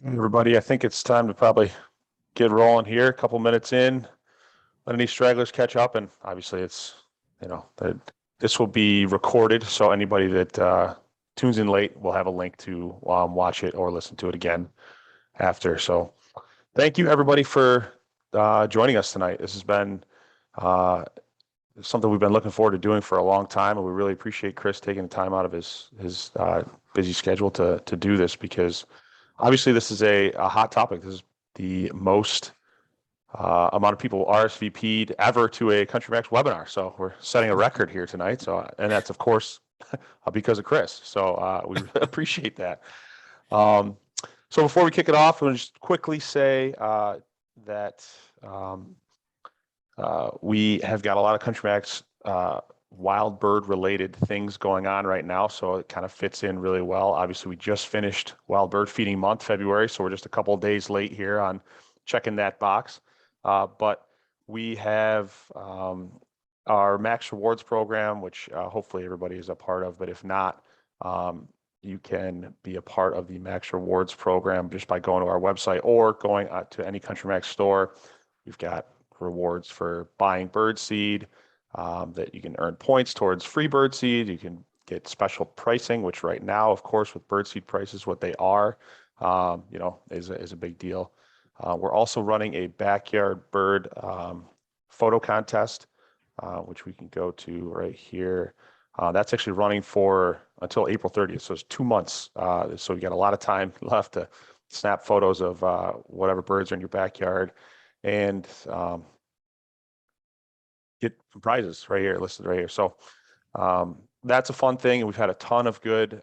Everybody, I think it's time to probably get rolling here. A couple minutes in, let any stragglers catch up, and obviously, that this will be recorded, so anybody that tunes in late will have a link to watch it or listen to it again after. So, thank you everybody for joining us tonight. This has been something we've been looking forward to doing for a long time, and we really appreciate Chris taking the time out of his busy schedule to do this because obviously this is a hot topic. This is the most amount of people RSVP'd ever to a CountryMax webinar. So we're setting a record here tonight. So, and that's of course because of Chris. So we really appreciate that. So before we kick it off, I'm going to just quickly say that we have got a lot of CountryMax wild bird related things going on right now. So it kind of fits in really well. Obviously, we just finished wild bird feeding month, February. So we're just a couple of days late here on checking that box. But we have our Max Rewards program, which hopefully everybody is a part of. But if not, you can be a part of the Max Rewards program just by going to our website or going to any CountryMax store. We've got rewards for buying bird seed, that you can earn points towards free bird seed. You can get special pricing, which right now, of course, with bird seed prices, what they are, is a big deal. We're also running a backyard bird photo contest, which we can go to right here. That's actually running for until April 30th. So it's 2 months. So we got a lot of time left to snap photos of whatever birds are in your backyard and get prizes right here, listed right here. So that's a fun thing. And we've had a ton of good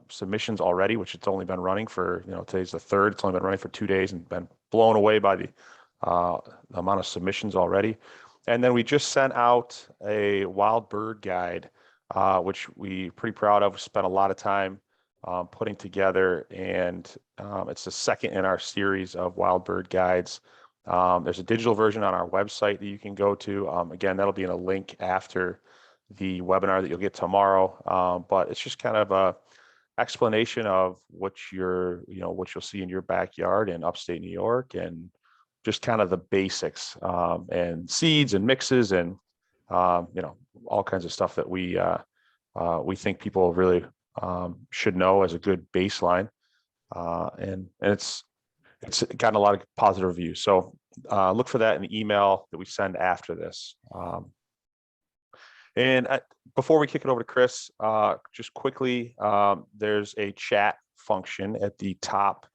submissions already, which it's only been running for, today's the 3rd. It's only been running for 2 days and been blown away by the amount of submissions already. And then we just sent out a wild bird guide, which we're pretty proud of. We spent a lot of time putting together, and it's the second in our series of wild bird guides. There's a digital version on our website that you can go to. Again, that'll be in a link after the webinar that you'll get tomorrow. But it's just kind of a explanation of what you'll see in your backyard in upstate New York, and just kind of the basics, and seeds and mixes and all kinds of stuff that we think people really should know as a good baseline. And it's gotten a lot of positive reviews. So look for that in the email that we send after this. Before we kick it over to Chris, just quickly, there's a chat function at the top,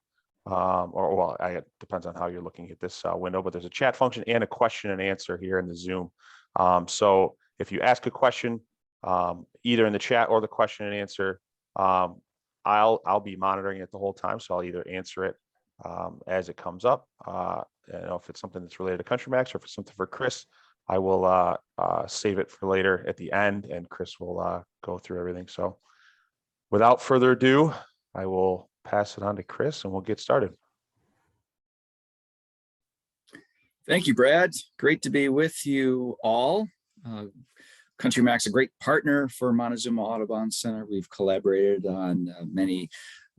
it depends on how you're looking at this window, but there's a chat function and a question and answer here in the Zoom. So if you ask a question, either in the chat or the question and answer, I'll be monitoring it the whole time. So I'll either answer it as it comes up. If it's something that's related to CountryMax or if it's something for Chris, I will save it for later at the end, and Chris will go through everything. So without further ado, I will pass it on to Chris and we'll get started. Thank you, Brad. Great to be with you all. CountryMax, a great partner for Montezuma Audubon Center. We've collaborated on many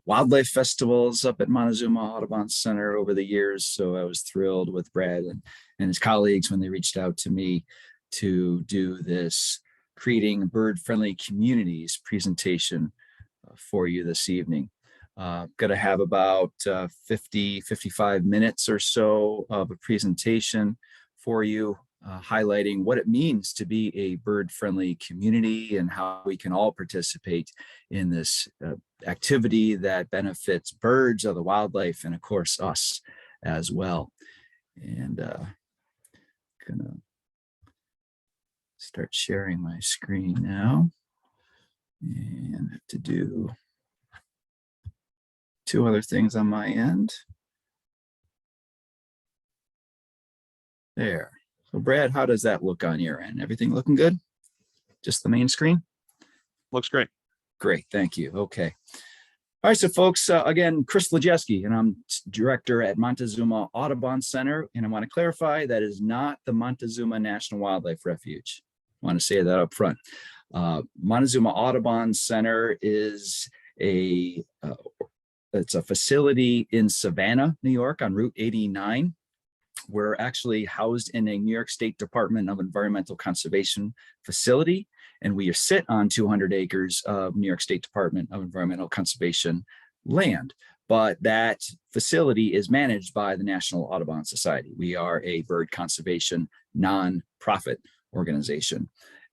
wildlife festivals up at Montezuma Audubon Center over the years. So I was thrilled with Brad and his colleagues when they reached out to me to do this Creating Bird-Friendly Communities presentation for you this evening. Going to have about 55 minutes or so of a presentation for you, highlighting what it means to be a bird-friendly community and how we can all participate in this activity that benefits birds, other wildlife, and of course us as well. And gonna start sharing my screen now, and have to do 2 other things on my end. There. So Brad, how does that look on your end? Everything looking good? Just the main screen? Looks great. Great, thank you. Okay. All right, so folks, again, Chris Lajewski, and I'm director at Montezuma Audubon Center. And I want to clarify that is not the Montezuma National Wildlife Refuge. I want to say that up front. Montezuma Audubon Center is a it's a facility in Savannah, New York on Route 89. We're actually housed in a New York State Department of Environmental Conservation facility, and we sit on 200 acres of New York State Department of Environmental Conservation land. But that facility is managed by the National Audubon Society. We are a bird conservation nonprofit organization.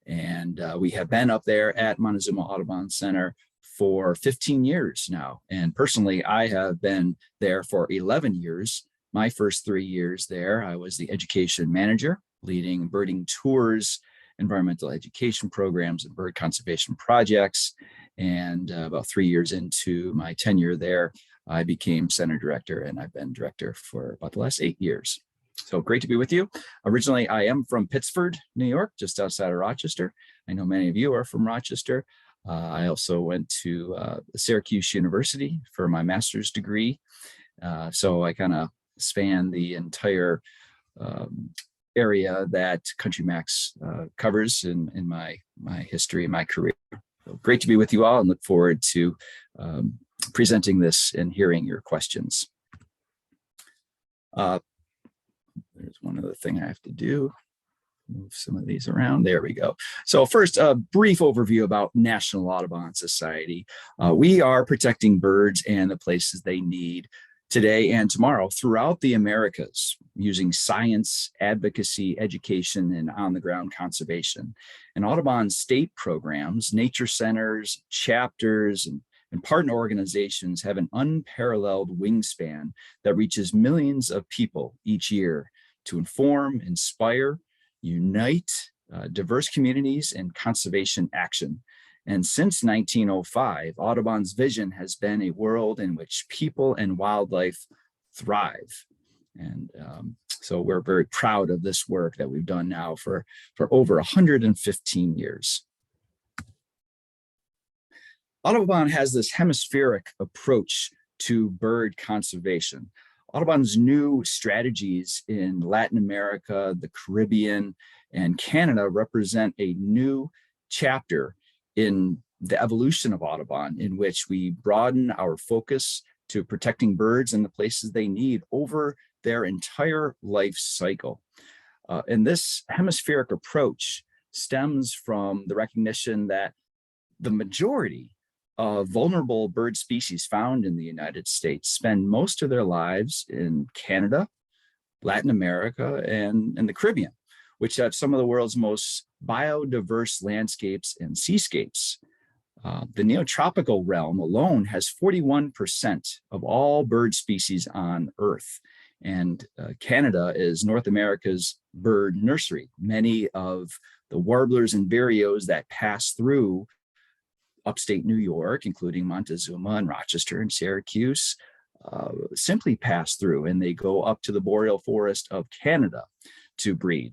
And we have been up there at Montezuma Audubon Center for 15 years now. And personally, I have been there for 11 years. My first 3 years there, I was the education manager, leading birding tours, environmental education programs, and bird conservation projects. And about 3 years into my tenure there, I became center director, and I've been director for about the last 8 years. So great to be with you. Originally, I am from Pittsford, New York, just outside of Rochester. I know many of you are from Rochester. I also went to Syracuse University for my master's degree. So I kind of span the entire area that CountryMax covers in my history and my career. So great to be with you all, and look forward to presenting this and hearing your questions. There's one other thing I have to do. Move some of these around. There we go. So first, a brief overview about National Audubon Society. We are protecting birds and the places they need today and tomorrow throughout the Americas, using science, advocacy, education, and on-the-ground conservation. And Audubon state programs, nature centers, chapters, and partner organizations have an unparalleled wingspan that reaches millions of people each year to inform, inspire, unite diverse communities and conservation action. And since 1905, Audubon's vision has been a world in which people and wildlife thrive. And so we're very proud of this work that we've done now for over 115 years. Audubon has this hemispheric approach to bird conservation. Audubon's new strategies in Latin America, the Caribbean, and Canada represent a new chapter in the evolution of Audubon, in which we broaden our focus to protecting birds and the places they need over their entire life cycle. And this hemispheric approach stems from the recognition that the majority of vulnerable bird species found in the United States spend most of their lives in Canada, Latin America, and the Caribbean, which have some of the world's most biodiverse landscapes and seascapes. The neotropical realm alone has 41% of all bird species on Earth. And Canada is North America's bird nursery. Many of the warblers and vireos that pass through upstate New York, including Montezuma and Rochester and Syracuse, simply pass through, and they go up to the boreal forest of Canada to breed.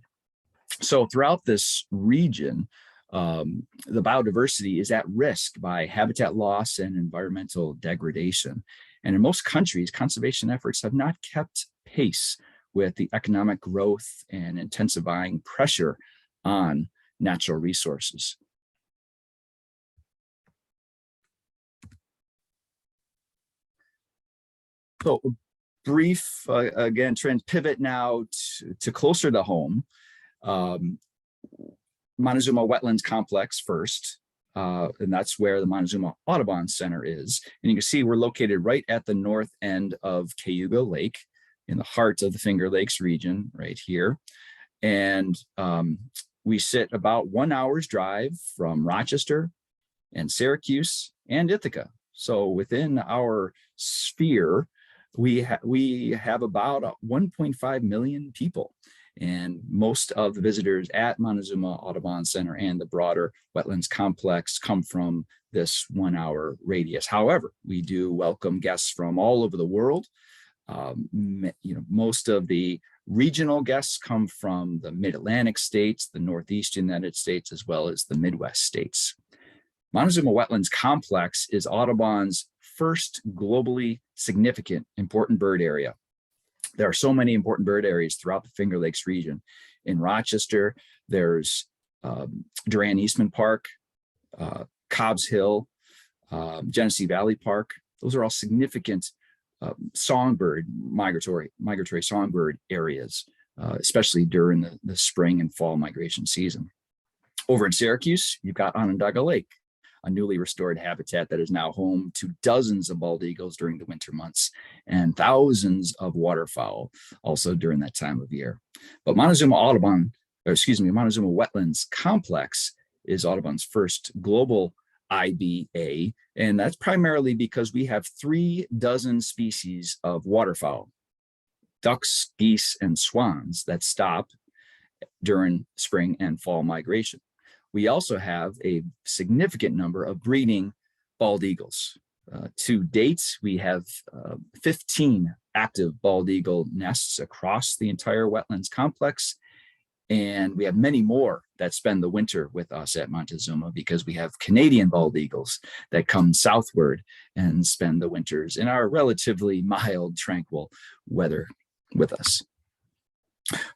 So throughout this region, the biodiversity is at risk by habitat loss and environmental degradation. And in most countries, conservation efforts have not kept pace with the economic growth and intensifying pressure on natural resources. So brief, again, trend pivot now to closer to home. Montezuma Wetlands Complex first, and that's where the Montezuma Audubon Center is. And you can see we're located right at the north end of Cayuga Lake, in the heart of the Finger Lakes region, right here. And we sit about 1 hour's drive from Rochester and Syracuse and Ithaca. So within our sphere, we have about 1.5 million people. And most of the visitors at Montezuma Audubon Center and the broader wetlands complex come from this 1 hour radius. However, we do welcome guests from all over the world. Most of the regional guests come from the mid-Atlantic states, the Northeast United States, as well as the Midwest states. Montezuma Wetlands Complex is Audubon's first globally significant important bird area. There are so many important bird areas throughout the Finger Lakes region. In Rochester, there's Duran Eastman Park, Cobbs Hill, Genesee Valley Park, Those are all significant songbird, migratory songbird areas, especially during the spring and fall migration season. Over in Syracuse, you've got Onondaga Lake, a newly restored habitat that is now home to dozens of bald eagles during the winter months and thousands of waterfowl also during that time of year. But Montezuma Wetlands Complex is Audubon's first global IBA, and that's primarily because we have 36 species of waterfowl, ducks, geese, and swans that stop during spring and fall migration. We also have a significant number of breeding bald eagles. To date, we have 15 active bald eagle nests across the entire wetlands complex, and we have many more that spend the winter with us at Montezuma because we have Canadian bald eagles that come southward and spend the winters in our relatively mild, tranquil weather with us.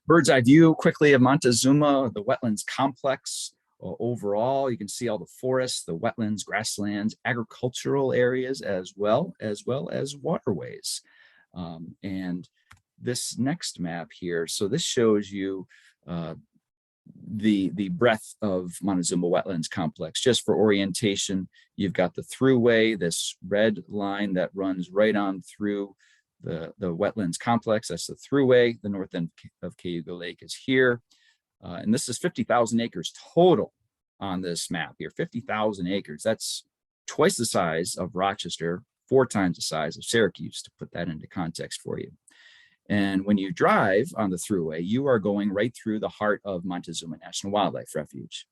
Bird's eye view quickly of Montezuma, the wetlands complex. Overall, you can see all the forests, the wetlands, grasslands, agricultural areas, as well as waterways. And this next map here, so this shows you the breadth of Montezuma Wetlands Complex. Just for orientation, you've got the thruway, this red line that runs right on through the wetlands complex. That's the thruway. The north end of Cayuga Lake is here. And this is 50,000 acres total on this map here, 50,000 acres. That's twice the size of Rochester, 4 times the size of Syracuse, to put that into context for you. And when you drive on the thruway, you are going right through the heart of Montezuma National Wildlife Refuge.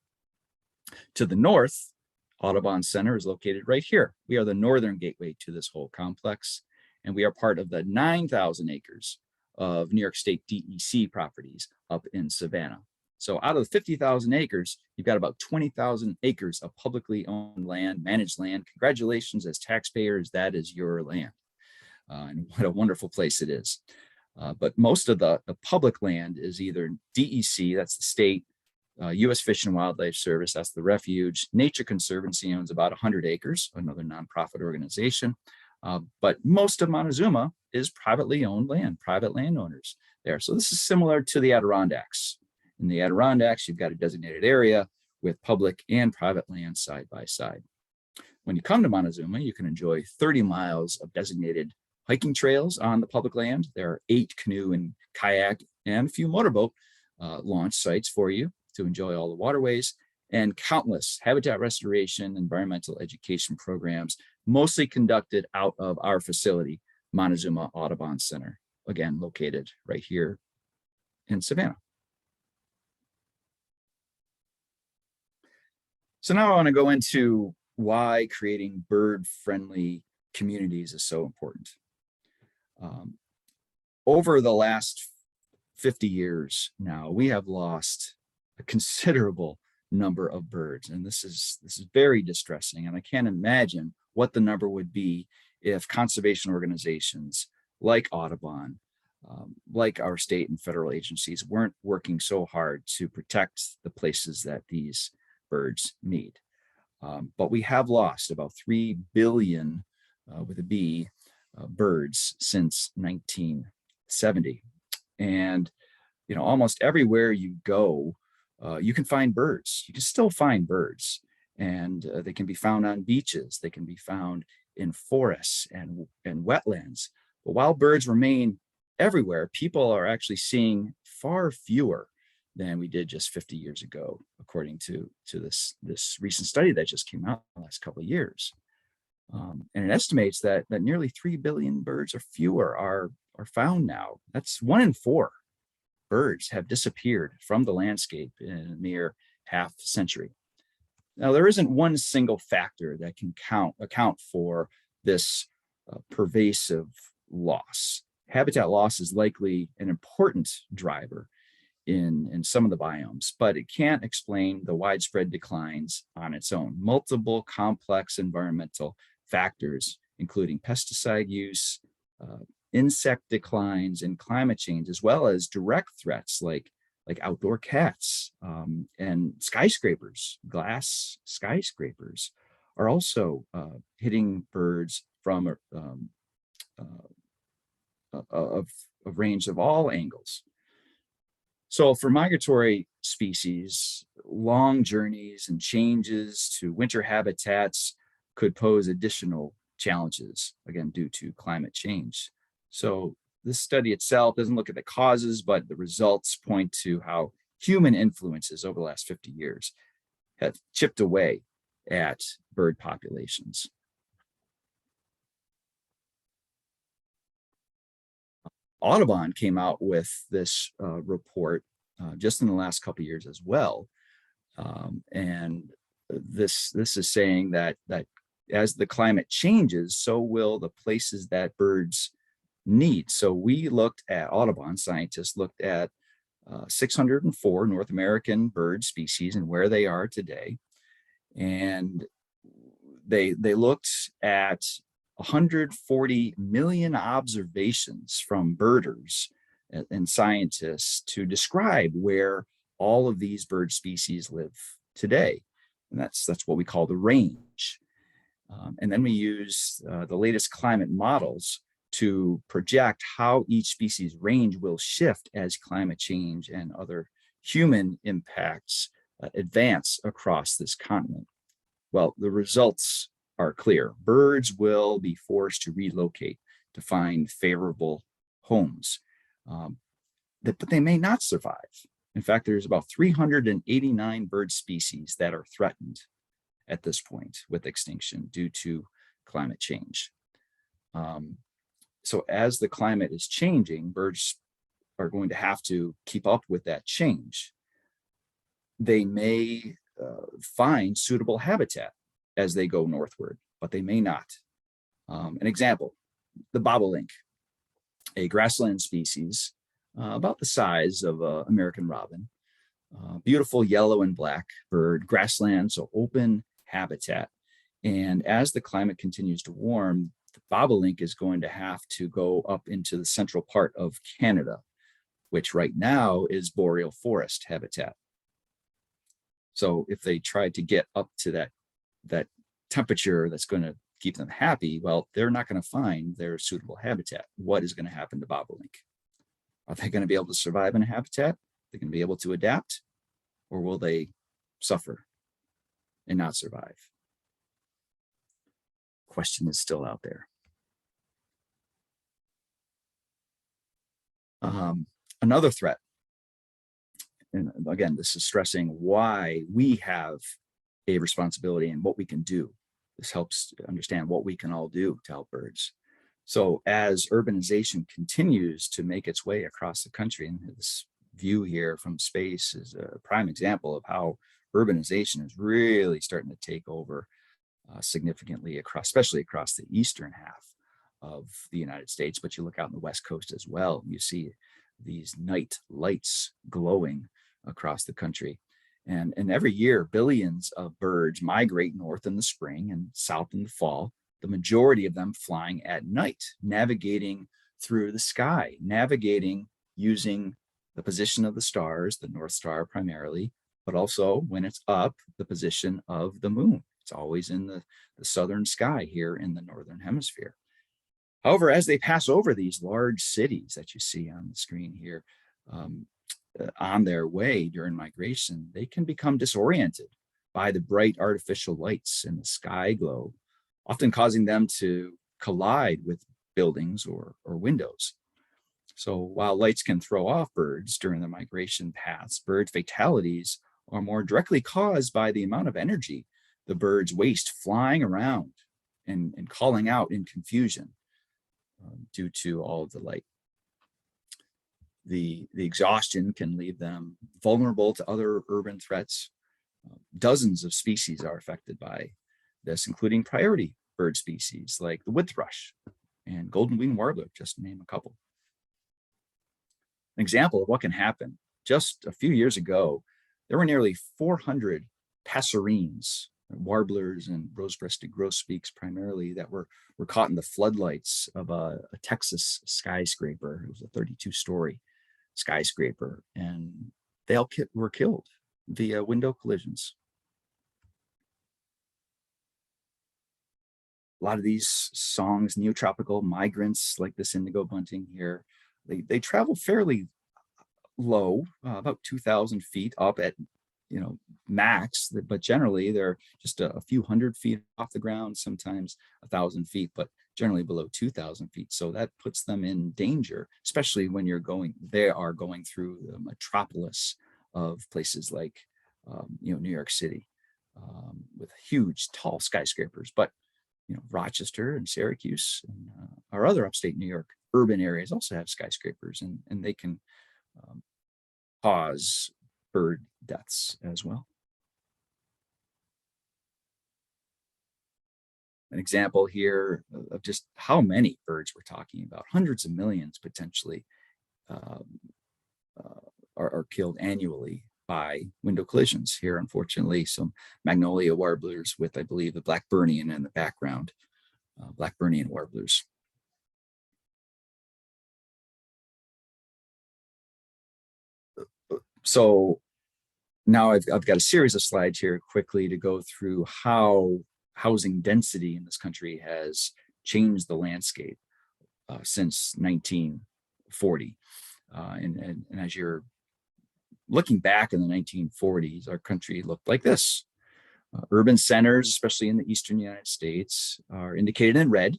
To the north, Audubon Center is located right here. We are the northern gateway to this whole complex, and we are part of the 9,000 acres of New York State DEC properties up in Savannah. So out of the 50,000 acres, you've got about 20,000 acres of publicly owned land, managed land. Congratulations, as taxpayers, that is your land. And what a wonderful place it is. But most of the public land is either DEC, that's the state, U.S. Fish and Wildlife Service, that's the refuge. Nature Conservancy owns about 100 acres, another nonprofit organization. But most of Montezuma is privately owned land, private landowners there. So this is similar to the Adirondacks. In the Adirondacks, you've got a designated area with public and private land side by side. When you come to Montezuma, you can enjoy 30 miles of designated hiking trails on the public land. There are 8 canoe and kayak and a few motorboat launch sites for you to enjoy all the waterways, and countless habitat restoration, environmental education programs, mostly conducted out of our facility, Montezuma Audubon Center, again, located right here in Savannah. So now I want to go into why creating bird-friendly communities is so important. Over the last 50 years now, we have lost a considerable number of birds, and this is very distressing. And I can't imagine what the number would be if conservation organizations like Audubon, like our state and federal agencies, weren't working so hard to protect the places that these birds need. But we have lost about 3 billion with a B birds since 1970. And almost everywhere you go, you can find birds. You can still find birds, and they can be found on beaches. They can be found in forests and wetlands. But while birds remain everywhere, people are actually seeing far fewer than we did just 50 years ago, according to this recent study that just came out in the last couple of years. And it estimates that nearly 3 billion birds or fewer are found now. That's 1 in 4 birds have disappeared from the landscape in a mere half century. Now, there isn't one single factor that can account for this pervasive loss. Habitat loss is likely an important driver in some of the biomes, but it can't explain the widespread declines on its own. Multiple complex environmental factors, including pesticide use, insect declines, and climate change, as well as direct threats like outdoor cats and skyscrapers. Glass skyscrapers are also hitting birds from a range of all angles. So for migratory species, long journeys and changes to winter habitats could pose additional challenges, again, due to climate change. So this study itself doesn't look at the causes, but the results point to how human influences over the last 50 years have chipped away at bird populations. Audubon came out with this report just in the last couple of years as well. And this is saying that as the climate changes, so will the places that birds need. So we looked at, Audubon scientists looked at 604 North American bird species and where they are today. And they looked at 140 million observations from birders and scientists to describe where all of these bird species live today. And that's what we call the range. And then we use the latest climate models to project how each species range will shift as climate change and other human impacts advance across this continent. Well, the results are clear. Birds will be forced to relocate to find favorable homes, but they may not survive. In fact, there's about 389 bird species that are threatened at this point with extinction due to climate change. So as the climate is changing, birds are going to have to keep up with that change. They may find suitable habitat as they go northward, but they may not. An example, the bobolink, a grassland species about the size of an American robin, beautiful yellow and black bird, grassland, so open habitat. And as the climate continues to warm, the bobolink is going to have to go up into the central part of Canada, which right now is boreal forest habitat. So if they try to get up to that temperature that's going to keep them happy, well, they're not going to find their suitable habitat. What is going to happen to bobolink? Are they going to be able to survive in a habitat? They're going to be able to adapt, or will they suffer and not survive? Question is still out there. Another threat, and again, this is stressing why we have a responsibility and what we can do. This helps understand what we can all do to help birds. So as urbanization continues to make its way across the country, and this view here from space is a prime example of how urbanization is really starting to take over significantly especially across the eastern half of the United States, but you look out on the West Coast as well, you see these night lights glowing across the country. And every year, billions of birds migrate north in the spring and south in the fall, the majority of them flying at night, navigating through the sky, navigating using the position of the stars, the North Star primarily, but also when it's up, the position of the moon. It's always in the southern sky here in the Northern Hemisphere. However, as they pass over these large cities that you see on the screen here, on their way during migration, they can become disoriented by the bright artificial lights and the sky glow, often causing them to collide with buildings or windows. So while lights can throw off birds during the migration paths, bird fatalities are more directly caused by the amount of energy the birds waste flying around and calling out in confusion due to all of the light. The exhaustion can leave them vulnerable to other urban threats. Dozens of species are affected by this, including priority bird species like the wood thrush and golden winged warbler, just to name a couple. An example of what can happen, just a few years ago, there were nearly 400 passerines, warblers and rose-breasted grosbeaks primarily, that were caught in the floodlights of a Texas skyscraper. It was a 32-story skyscraper, and they all were killed via window collisions. a lot of these songs, neotropical migrants like this indigo bunting here, they travel fairly low, about 2,000 feet up at, max, but generally they're just a few hundred feet off the ground, sometimes 1,000 feet, but generally below 2,000 feet. So that puts them in danger, especially when they are going through the metropolis of places like, New York City, with huge tall skyscrapers. But Rochester and Syracuse and our other upstate New York urban areas also have skyscrapers, and they can cause bird deaths as well. An example here of just how many birds we're talking about, hundreds of millions potentially are killed annually by window collisions. Here, unfortunately, some magnolia warblers with, I believe, the Blackburnian in the background, Blackburnian warblers. So now I've got a series of slides here quickly to go through how housing density in this country has changed the landscape since 1940. And as you're looking back in the 1940s, our country looked like this. Urban centers, especially in the eastern United States, are indicated in red.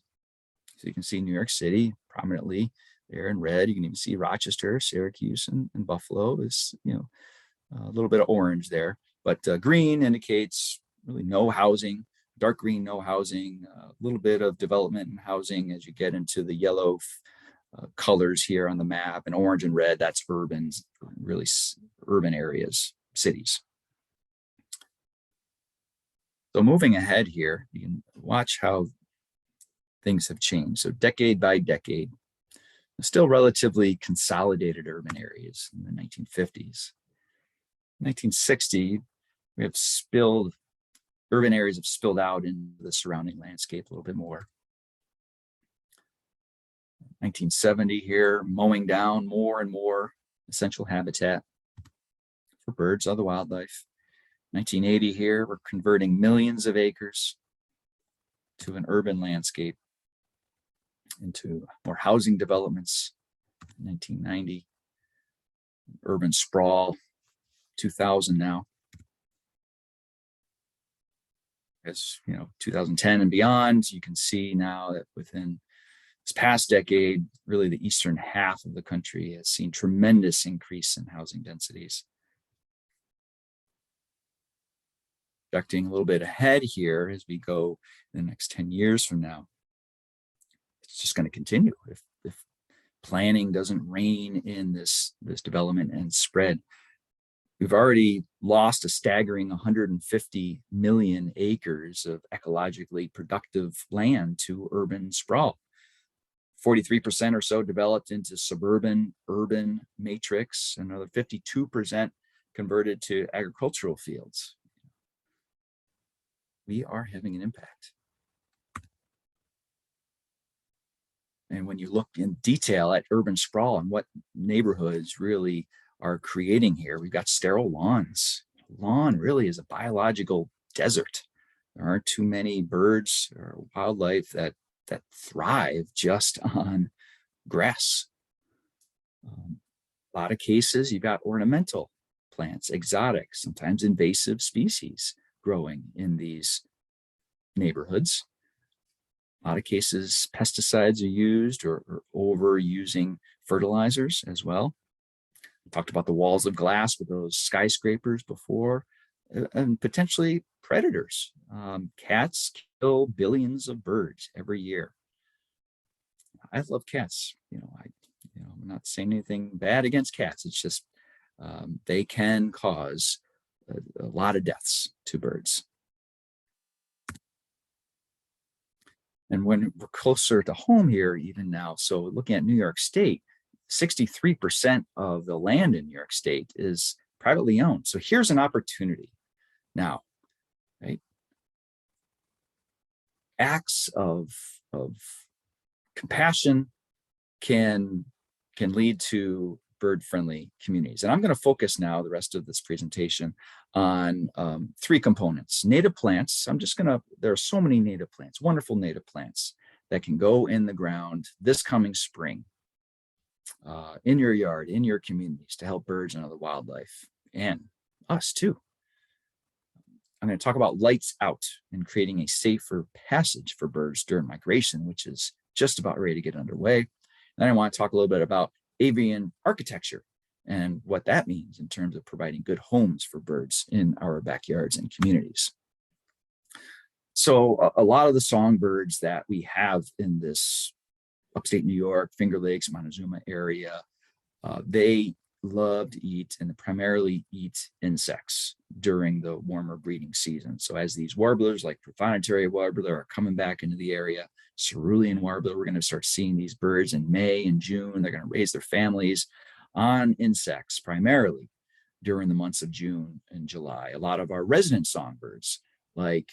So you can see New York City prominently there in red. You can even see Rochester, Syracuse, and Buffalo is, a little bit of orange there. But green indicates really no housing. Dark green, no housing. A little bit of development and housing as you get into the yellow colors here on the map, and orange and red, that's urban, really urban areas, cities. So moving ahead here, you can watch how things have changed. So decade by decade, still relatively consolidated urban areas in the 1950s. 1960, urban areas have spilled out into the surrounding landscape a little bit more. 1970 here, mowing down more and more essential habitat for birds, other wildlife. 1980 here, we're converting millions of acres to an urban landscape, into more housing developments. 1990, urban sprawl. 2000 now. As 2010 and beyond, you can see now that within this past decade, really the eastern half of the country has seen tremendous increase in housing densities. Projecting a little bit ahead here as we go in the next 10 years from now, it's just going to continue if planning doesn't rein in this development and spread. We've already lost a staggering 150 million acres of ecologically productive land to urban sprawl. 43% or so developed into suburban urban matrix, another 52% converted to agricultural fields. We are having an impact. And when you look in detail at urban sprawl and what neighborhoods really are creating here, we've got sterile lawns. Lawn really is a biological desert. There aren't too many birds or wildlife that thrive just on grass. A lot of cases, you've got ornamental plants, exotic, sometimes invasive species growing in these neighborhoods. A lot of cases, pesticides are used or overusing fertilizers as well. We talked about the walls of glass with those skyscrapers before, and potentially predators. Cats kill billions of birds every year. I love cats. I'm not saying anything bad against cats. It's just they can cause a lot of deaths to birds. And when we're closer to home here, even now, so looking at New York State, 63% of the land in New York State is privately owned. So here's an opportunity now, right? Acts of compassion can lead to bird-friendly communities. And I'm going to focus now the rest of this presentation on 3 components. Native plants. There are so many native plants, wonderful native plants that can go in the ground this coming spring in your yard, in your communities, to help birds and other wildlife, and us too. I'm going to talk about lights out and creating a safer passage for birds during migration, which is just about ready to get underway. Then I want to talk a little bit about avian architecture and what that means in terms of providing good homes for birds in our backyards and communities. So a lot of the songbirds that we have in this upstate New York, Finger Lakes, Montezuma area, they love to eat and primarily eat insects during the warmer breeding season. So as these warblers like prothonotary warbler are coming back into the area, cerulean warbler, we're going to start seeing these birds in May and June. They're going to raise their families on insects primarily during the months of June and July. A lot of our resident songbirds like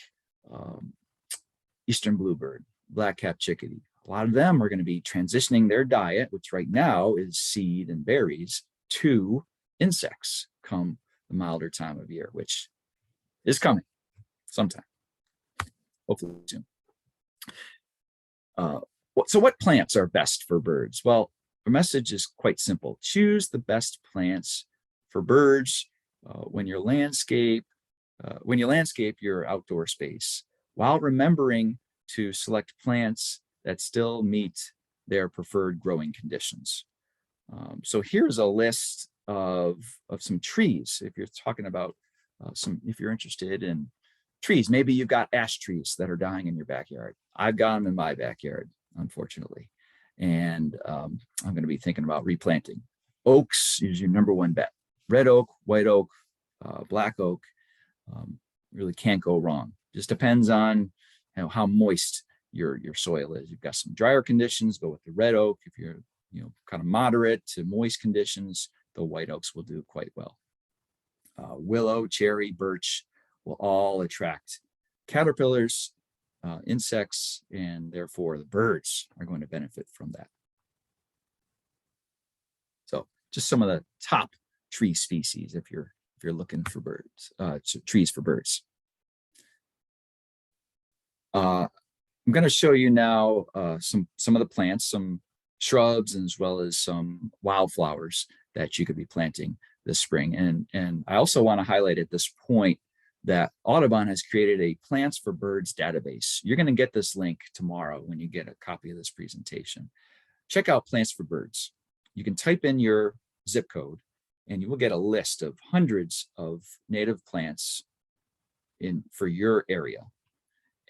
eastern bluebird, black-capped chickadee, a lot of them are going to be transitioning their diet, which right now is seed and berries, to insects come the milder time of year, which is coming sometime, hopefully soon. So what plants are best for birds? Well, the message is quite simple. Choose the best plants for birds when you landscape your outdoor space, while remembering to select plants that still meet their preferred growing conditions. So here's a list of some trees. If you're talking about if you're interested in trees, maybe you've got ash trees that are dying in your backyard. I've got them in my backyard, unfortunately. And I'm going to be thinking about replanting. Oaks is your number one bet. Red oak, white oak, black oak, really can't go wrong. Just depends on how moist your soil is. You've got some drier conditions, go with the red oak. If you're kind of moderate to moist conditions, the white oaks will do quite well. Willow, cherry, birch will all attract caterpillars, insects, and therefore the birds are going to benefit from that. So just some of the top tree species if you're looking for birds, trees for birds. I'm going to show you now some of the plants, some shrubs, as well as some wildflowers that you could be planting this spring. And I also want to highlight at this point that Audubon has created a Plants for Birds database. You're going to get this link tomorrow when you get a copy of this presentation. Check out Plants for Birds. You can type in your zip code and you will get a list of hundreds of native plants for your area.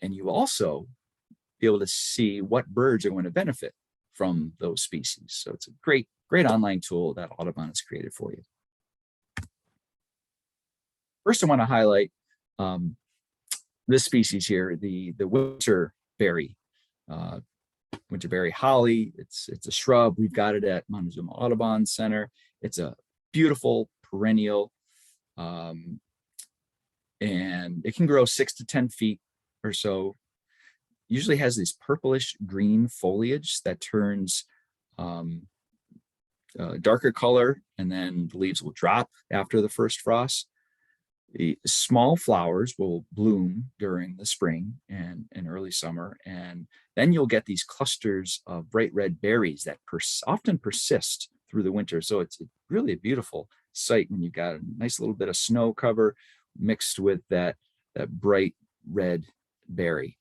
And you will also be able to see what birds are going to benefit from those species. So it's a great online tool that Audubon has created for you. First, I want to highlight this species here, the winterberry holly. It's a shrub. We've got it at Montezuma Audubon Center. It's a beautiful perennial, and it can grow 6 to 10 feet or so. Usually has this purplish green foliage that turns darker color, and then the leaves will drop after the first frost. The small flowers will bloom during the spring and early summer, and then you'll get these clusters of bright red berries that often persist through the winter. So it's really a beautiful sight when you've got a nice little bit of snow cover mixed with that bright red berry.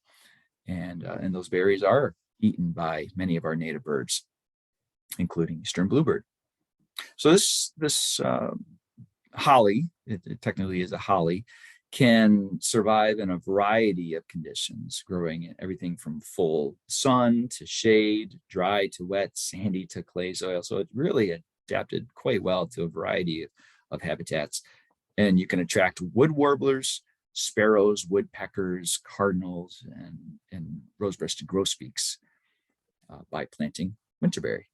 And those berries are eaten by many of our native birds, including eastern bluebird. So this holly, it technically is a holly, can survive in a variety of conditions, growing in everything from full sun to shade, dry to wet, sandy to clay soil. So it really adapted quite well to a variety of habitats. And you can attract wood warblers, sparrows, woodpeckers, cardinals, and rose-breasted grosbeaks by planting winterberry.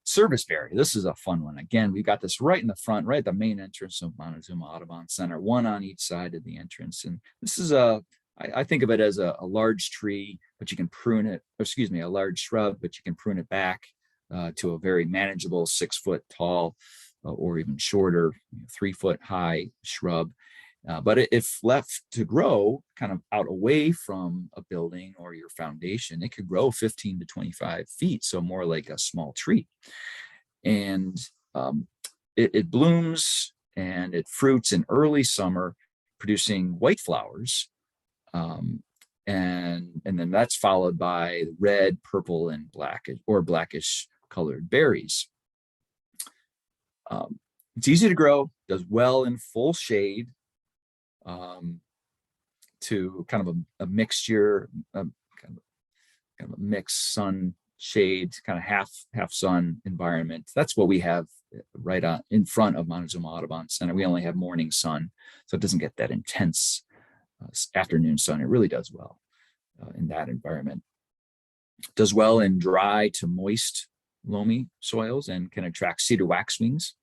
Serviceberry, this is a fun one. Again, we've got this right in the front, right at the main entrance of Montezuma Audubon Center, one on each side of the entrance. And this is a I think of it as a large tree, but you can prune it, excuse me, a large shrub, but you can prune it back to a very manageable 6 foot tall or even shorter, 3 foot high shrub. But if left to grow kind of out away from a building or your foundation, it could grow 15 to 25 feet. So more like a small tree. And it blooms and it fruits in early summer, producing white flowers. And then that's followed by red, purple, and blackish colored berries. It's easy to grow, does well in full shade, to kind of a mixture, kind of a mixed sun shade, kind of half sun environment. That's what we have right on in front of Montezuma Audubon Center. We only have morning sun, so it doesn't get that intense afternoon sun. It really does well in that environment. Does well in dry to moist loamy soils and can attract cedar waxwings,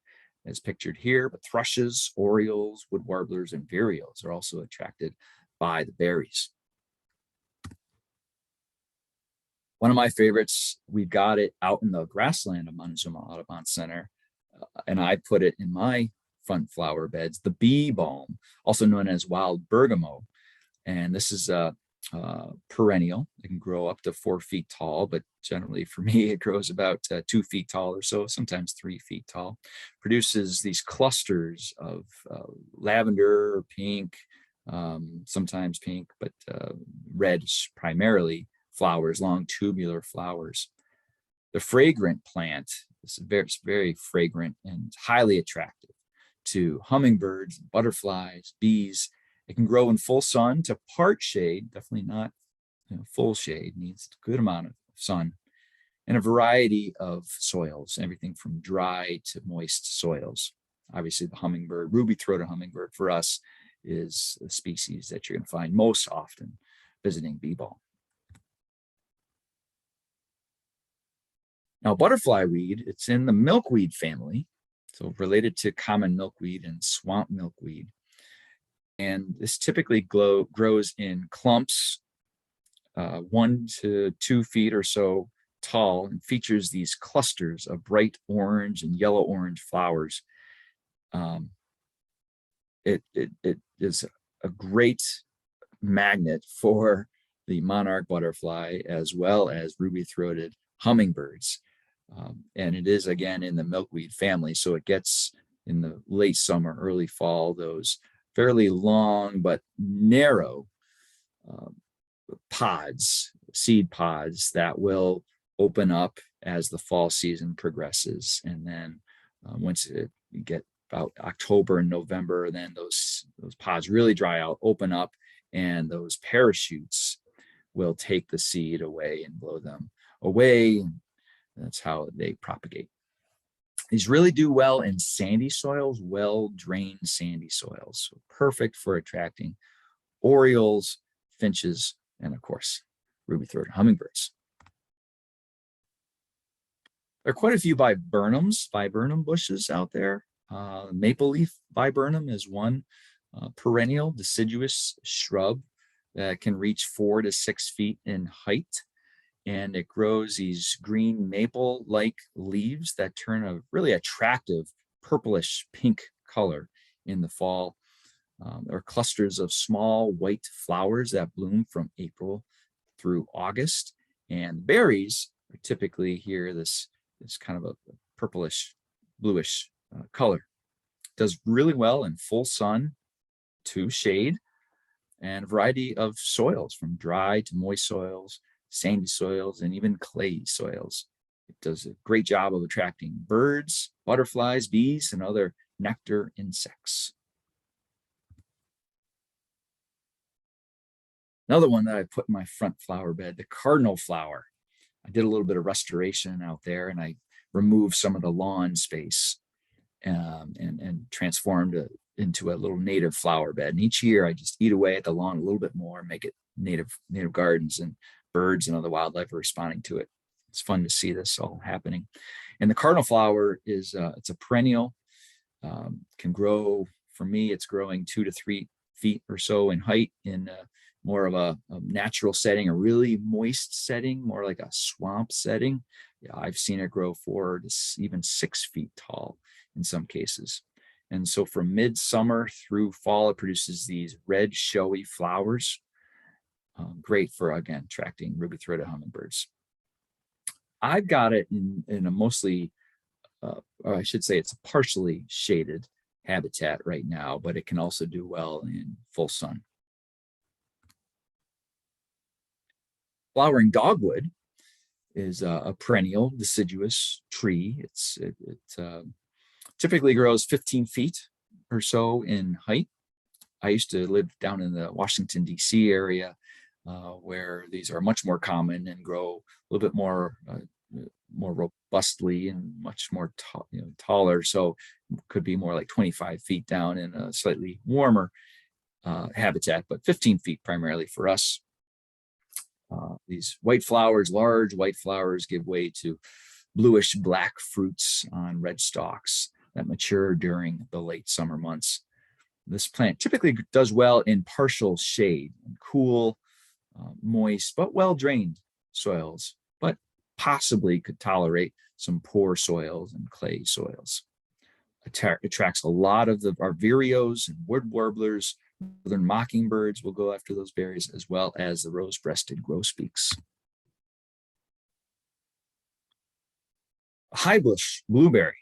as pictured here, but thrushes, orioles, wood warblers, and vireos are also attracted by the berries. One of my favorites, we've got it out in the grassland of Montezuma Audubon Center, and I put it in my front flower beds, the bee balm, also known as wild bergamot. And this is a perennial. It can grow up to 4 feet tall, but generally for me, it grows about 2 feet tall or so, sometimes 3 feet tall. Produces these clusters of lavender or pink, sometimes pink, but red primarily flowers, long tubular flowers. The fragrant plant is very, very fragrant and highly attractive to hummingbirds, butterflies, bees. It can grow in full sun to part shade, definitely not full shade, needs a good amount of sun, and a variety of soils, everything from dry to moist soils. Obviously, the hummingbird, ruby-throated hummingbird for us is the species that you're going to find most often visiting bee balm. Now, butterfly weed, it's in the milkweed family, so related to common milkweed and swamp milkweed. And this typically grows in clumps, 1 to 2 feet or so tall, and features these clusters of bright orange and yellow orange flowers. It is a great magnet for the monarch butterfly as well as ruby-throated hummingbirds. And it is, again, in the milkweed family. So it gets in the late summer, early fall, those fairly long but narrow pods, seed pods that will open up as the fall season progresses. And then once you get about October and November, then those pods really dry out, open up, and those parachutes will take the seed away and blow them away. That's how they propagate. These really do well in sandy soils, well-drained sandy soils. So perfect for attracting orioles, finches, and of course, ruby-throated hummingbirds. There are quite a few viburnum bushes out there. Maple leaf viburnum is one perennial deciduous shrub that can reach 4 to 6 feet in height. And it grows these green maple-like leaves that turn a really attractive purplish pink color in the fall. There are clusters of small white flowers that bloom from April through August. And berries are typically here, this kind of a purplish, bluish color. Does really well in full sun to shade, and a variety of soils from dry to moist soils, sandy soils, and even clay soils. It does a great job of attracting birds, butterflies, bees, and other nectar insects. Another one that I put in my front flower bed, the cardinal flower. I did a little bit of restoration out there, and I removed some of the lawn space and transformed it into a little native flower bed. And each year I just eat away at the lawn a little bit more, make it native gardens, and birds and other wildlife are responding to it. It's fun to see this all happening. And the cardinal flower is it's a perennial, can grow, for me, it's growing 2 to 3 feet or so in height in more of a natural setting, a really moist setting, more like a swamp setting, yeah, I've seen it grow 4 to even 6 feet tall in some cases. And so from midsummer through fall, it produces these red showy flowers, great for, again, attracting ruby-throated hummingbirds. I've got it in a mostly, or I should say it's a partially shaded habitat right now, but it can also do well in full sun. Flowering dogwood is a perennial deciduous tree. It typically grows 15 feet or so in height. I used to live down in the Washington, D.C. area, where these are much more common and grow a little bit more robustly and much more taller. So could be more like 25 feet down in a slightly warmer habitat, but 15 feet primarily for us. These white flowers, large white flowers, give way to bluish black fruits on red stalks that mature during the late summer months. This plant typically does well in partial shade, cool, moist, but well-drained soils, but possibly could tolerate some poor soils and clay soils. Attracts a lot of our vireos and wood warblers. Northern mockingbirds will go after those berries, as well as the rose-breasted grosbeaks. High bush blueberry.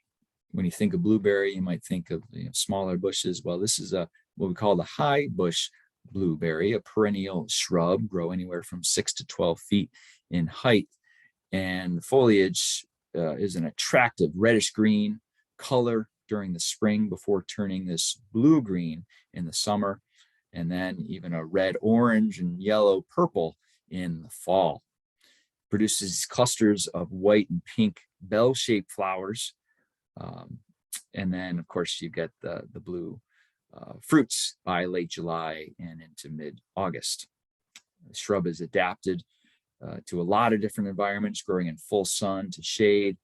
When you think of blueberry, you might think of smaller bushes. Well, this is what we call the high bush blueberry, a perennial shrub, grow anywhere from 6 to 12 feet in height. And foliage is an attractive reddish green color during the spring before turning this blue-green in the summer, and then even a red, orange, and yellow purple in the fall. Produces clusters of white and pink bell-shaped flowers. And then, of course, you get the blue fruits by late July and into mid-August. The shrub is adapted to a lot of different environments, growing in full sun to shade,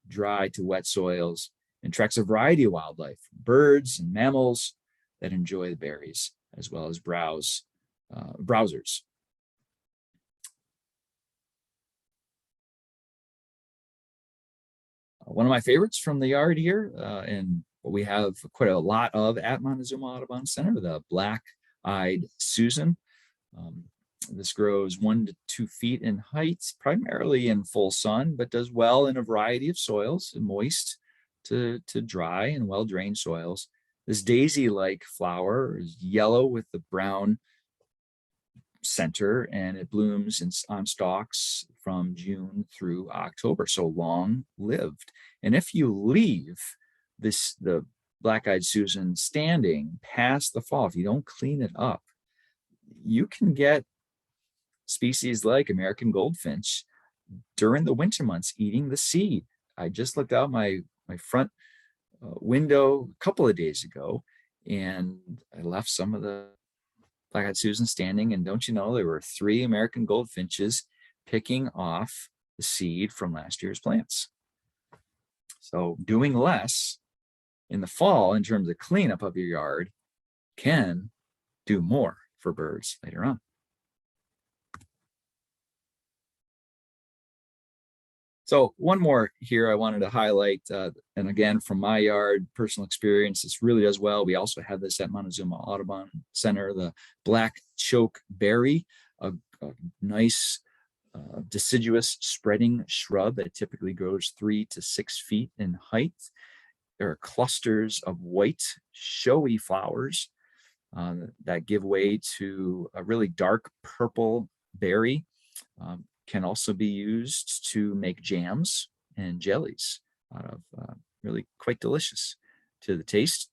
dry to wet soils, and attracts a variety of wildlife, birds and mammals that enjoy the berries, as well as browsers. One of my favorites from the yard here, and what we have quite a lot of at Montezuma Audubon Center, the black-eyed Susan. This grows 1 to 2 feet in height, primarily in full sun, but does well in a variety of soils, moist to dry and well-drained soils. This daisy-like flower is yellow with the brown center, and it blooms on stalks from June through October, so long-lived. And if you leave the black-eyed Susan standing past the fall, if you don't clean it up, you can get species like American goldfinch during the winter months eating the seed. I just looked out my front window a couple of days ago, and I left some of the black-eyed Susan standing, and don't you know, there were 3 American goldfinches picking off the seed from last year's plants. So doing less in the fall in terms of cleanup of your yard can do more for birds later on. So one more here I wanted to highlight, and again, from my yard, personal experience, this really does well. We also have this at Montezuma Audubon Center, the black choke berry, a nice deciduous spreading shrub that typically grows 3 to 6 feet in height. There are clusters of white, showy flowers that give way to a really dark purple berry. Can also be used to make jams and jellies out of really quite delicious to the taste.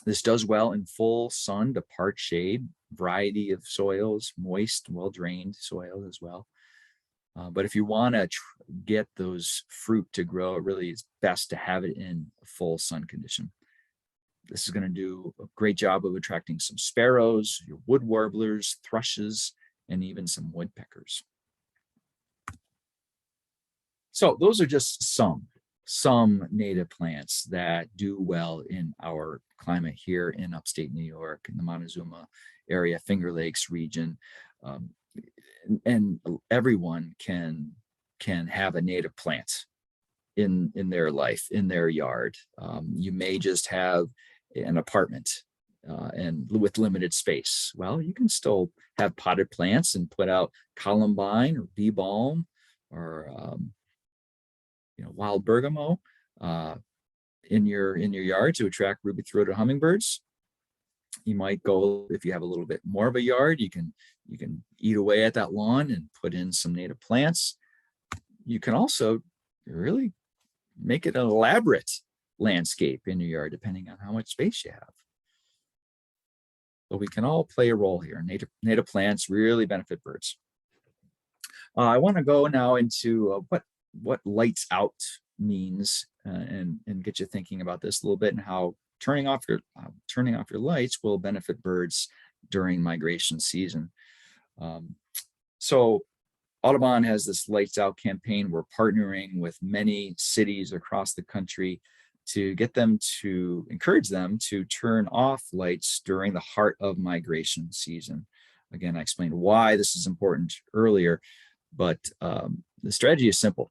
This does well in full sun to part shade, variety of soils, moist, well-drained soil as well. But if you want to get those fruit to grow, it really is best to have it in full sun condition. This is going to do a great job of attracting some sparrows, your wood warblers, thrushes, and even some woodpeckers. So those are just some some native plants that do well in our climate here in upstate New York, in the Montezuma area, Finger Lakes region. Um, and everyone can have a native plant in their life, in their yard. You may just have an apartment and with limited space. Well, you can still have potted plants and put out columbine or bee balm or wild bergamot in your yard to attract ruby-throated hummingbirds. You might go, if you have a little bit more of a yard, you can eat away at that lawn and put in some native plants. You can also really make it an elaborate landscape in your yard, depending on how much space you have. So we can all play a role here. Native plants really benefit birds. I want to go now into what lights out means and get you thinking about this a little bit, and how turning off your lights will benefit birds during migration season. So Audubon has this lights out campaign. We're partnering with many cities across the country to encourage them to turn off lights during the heart of migration season. Again, I explained why this is important earlier, but the strategy is simple.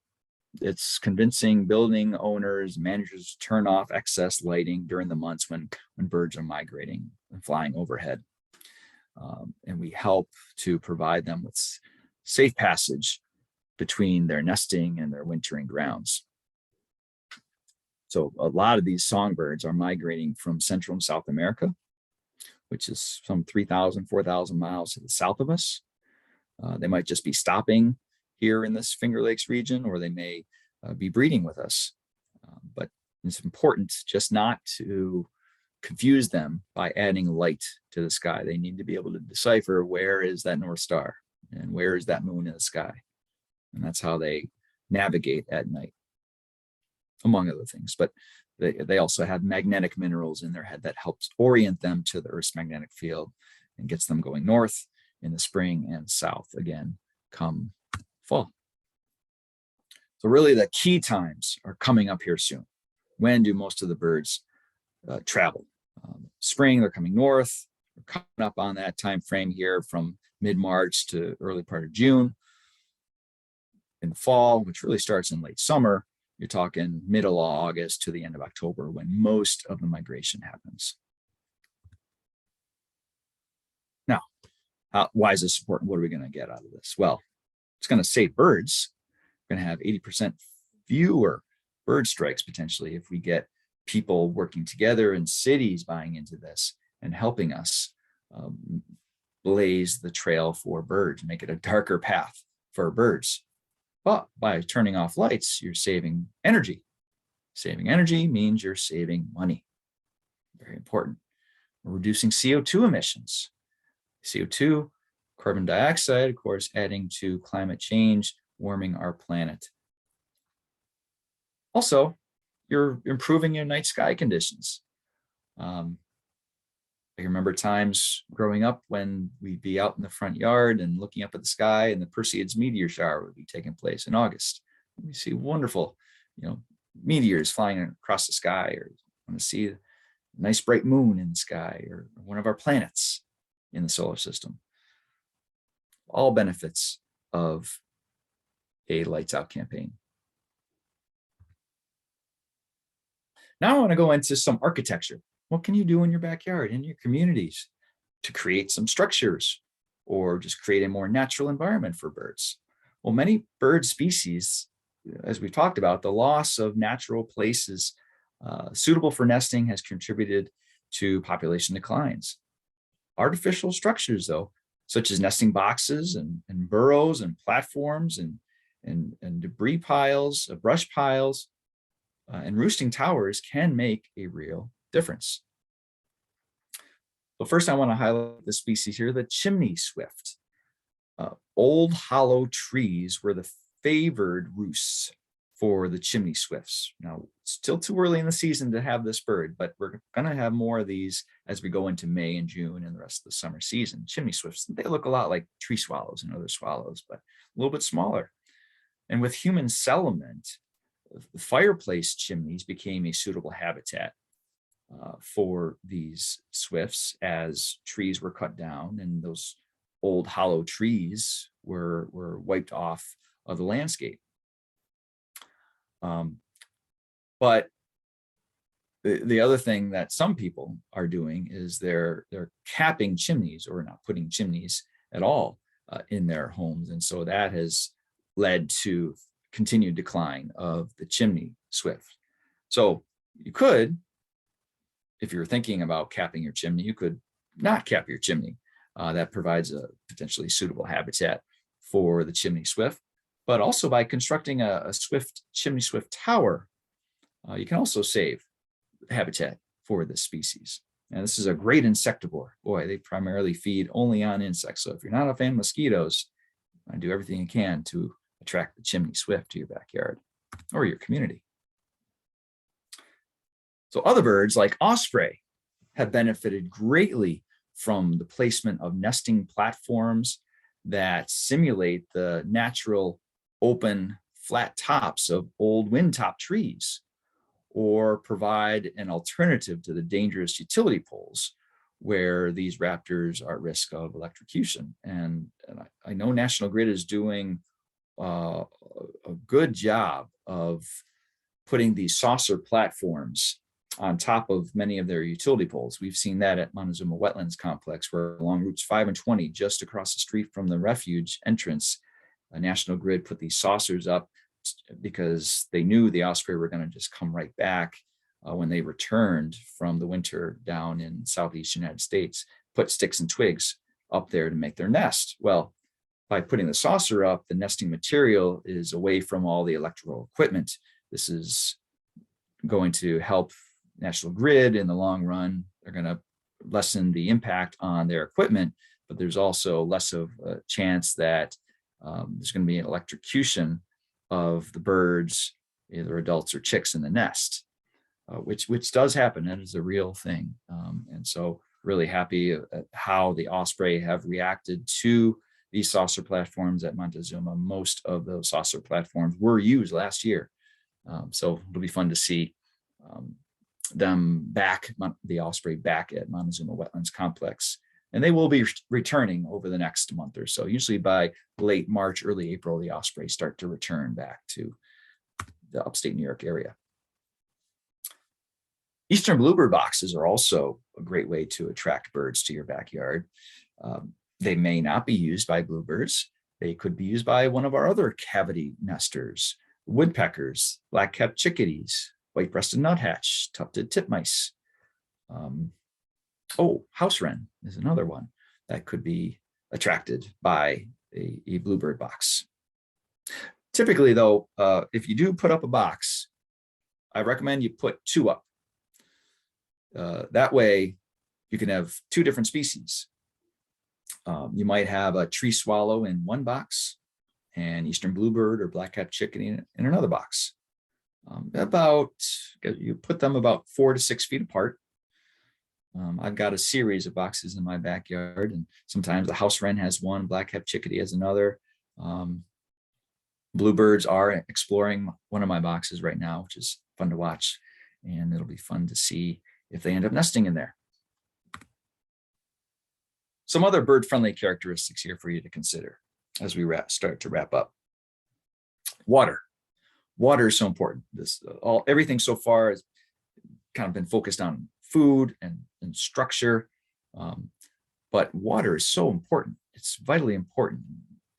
It's convincing building owners, managers to turn off excess lighting during the months when birds are migrating and flying overhead. And we help to provide them with safe passage between their nesting and their wintering grounds. So a lot of these songbirds are migrating from Central and South America, which is some 3,000, 4,000 miles to the south of us. They might just be stopping here in this Finger Lakes region, or they may be breeding with us. But it's important just not to confuse them by adding light to the sky. They need to be able to decipher where is that North Star and where is that moon in the sky. And that's how they navigate at night, among other things. But they also have magnetic minerals in their head that helps orient them to the Earth's magnetic field and gets them going north in the spring and south again come fall. So really the key times are coming up here soon. When do most of the birds travel? Spring, they're coming north. We're coming up on that time frame here from mid-March to early part of June. In fall, which really starts in late summer, you're talking middle of August to the end of October when most of the migration happens. Now, why is this important? What are we going to get out of this? Well, it's going to save birds. We're going to have 80% fewer bird strikes potentially if we get people working together in cities buying into this and helping us blaze the trail for birds, make it a darker path for birds. But by turning off lights, you're saving energy. Saving energy means you're saving money. Very important. We're reducing CO2 emissions. CO2, carbon dioxide, of course, adding to climate change, warming our planet. Also, you're improving your night sky conditions. I remember times growing up when we'd be out in the front yard and looking up at the sky, and the Perseids meteor shower would be taking place in August. We see wonderful, meteors flying across the sky, or want to see a nice bright moon in the sky, or one of our planets in the solar system. All benefits of a lights out campaign. Now I want to go into some architecture. What can you do in your backyard, in your communities, to create some structures or just create a more natural environment for birds? Well, many bird species, as we've talked about, the loss of natural places suitable for nesting has contributed to population declines. Artificial structures, though, such as nesting boxes and burrows and platforms and debris piles, brush piles, and roosting towers can make a real difference. So first, I want to highlight the species here, the chimney swift. Old hollow trees were the favored roosts for the chimney swifts. Now, it's still too early in the season to have this bird, but we're going to have more of these as we go into May and June and the rest of the summer season. Chimney swifts, they look a lot like tree swallows and other swallows, but a little bit smaller. And with human settlement, fireplace chimneys became a suitable habitat for these swifts as trees were cut down and those old hollow trees were wiped off of the landscape. But the other thing that some people are doing is they're capping chimneys or not putting chimneys at all in their homes. And so that has led to continued decline of the chimney swift. So you could, if you're thinking about capping your chimney, you could not cap your chimney. That provides a potentially suitable habitat for the chimney swift. But also by constructing a chimney swift tower, you can also save habitat for this species. And this is a great insectivore. Boy, they primarily feed only on insects. So if you're not a fan of mosquitoes, do everything you can to attract the chimney swift to your backyard or your community. So other birds like osprey have benefited greatly from the placement of nesting platforms that simulate the natural open flat tops of old windtop trees, or provide an alternative to the dangerous utility poles where these raptors are at risk of electrocution. And I know National Grid is doing a good job of putting these saucer platforms on top of many of their utility poles. We've seen that at Montezuma Wetlands Complex, where along routes 5 and 20, just across the street from the refuge entrance, National Grid put these saucers up because they knew the osprey were going to just come right back when they returned from the winter down in Southeast United States, put sticks and twigs up there to make their nest. Well, by putting the saucer up, the nesting material is away from all the electrical equipment. This is going to help National Grid in the long run. They're going to lessen the impact on their equipment, but there's also less of a chance that there's going to be an electrocution of the birds, either adults or chicks in the nest, which does happen. That is a real thing. And so really happy at how the osprey have reacted to these saucer platforms at Montezuma. Most of those saucer platforms were used last year. So it'll be fun to see them back, the osprey back at Montezuma Wetlands Complex. And they will be returning over the next month or so. Usually by late March, early April, the osprey start to return back to the upstate New York area. Eastern bluebird boxes are also a great way to attract birds to your backyard. They may not be used by bluebirds. They could be used by one of our other cavity nesters, woodpeckers, black-capped chickadees, white-breasted nuthatch, tufted titmice. House wren is another one that could be attracted by a bluebird box. Typically, though, if you do put up a box, I recommend you put 2 up. That way, you can have 2 different species. You might have a tree swallow in one box and eastern bluebird or black-capped chickadee in another box. You put them about 4 to 6 feet apart. I've got a series of boxes in my backyard, and sometimes the house wren has one, black-capped chickadee has another. Bluebirds are exploring one of my boxes right now, which is fun to watch, and it'll be fun to see if they end up nesting in there. Some other bird-friendly characteristics here for you to consider as we start to wrap up. Water. Water is so important. Everything so far has kind of been focused on food and structure, but water is so important. It's vitally important.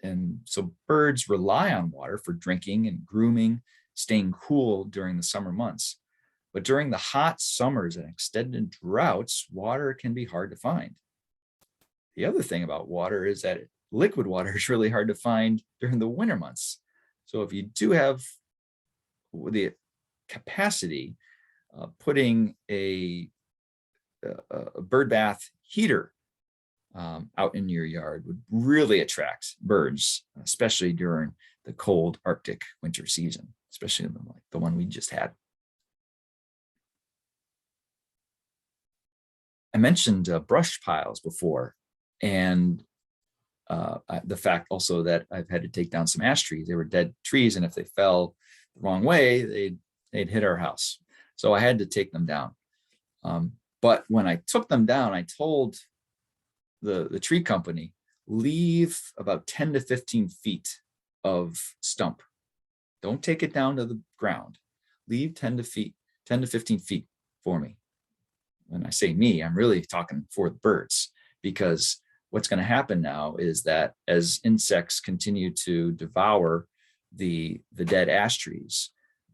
And so birds rely on water for drinking and grooming, staying cool during the summer months. But during the hot summers and extended droughts, water can be hard to find. The other thing about water is that liquid water is really hard to find during the winter months. So if you do have the capacity, putting a bird bath heater out in your yard would really attract birds, especially during the cold Arctic winter season, especially like the one we just had. I mentioned brush piles before, and the fact also that I've had to take down some ash trees. They were dead trees, and if they fell, the wrong way, they'd hit our house. So I had to take them down. But when I took them down, I told the tree company, leave about 10 to 15 feet of stump. Don't take it down to the ground. Leave 10 to 15 feet for me. When I say me, I'm really talking for the birds, because what's going to happen now is that as insects continue to devour the dead ash trees,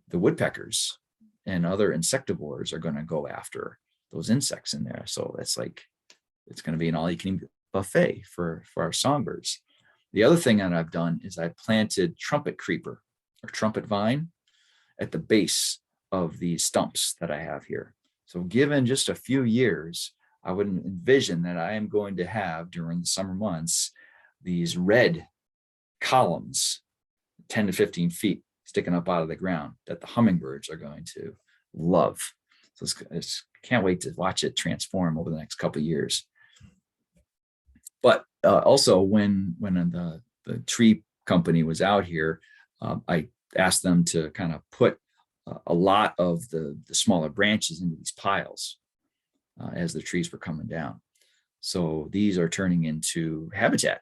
the woodpeckers and other insectivores are going to go after those insects in there. So it's like, it's going to be an all-you-can-eat buffet for our songbirds. The other thing that I've done is I planted trumpet creeper or trumpet vine at the base of these stumps that I have here. So given just a few years, I would envision that I am going to have during the summer months, these red columns, 10 to 15 feet sticking up out of the ground that the hummingbirds are going to love. So it's can't wait to watch it transform over the next couple of years. But also when the tree company was out here, I asked them to kind of put a lot of the smaller branches into these piles as the trees were coming down. So these are turning into habitat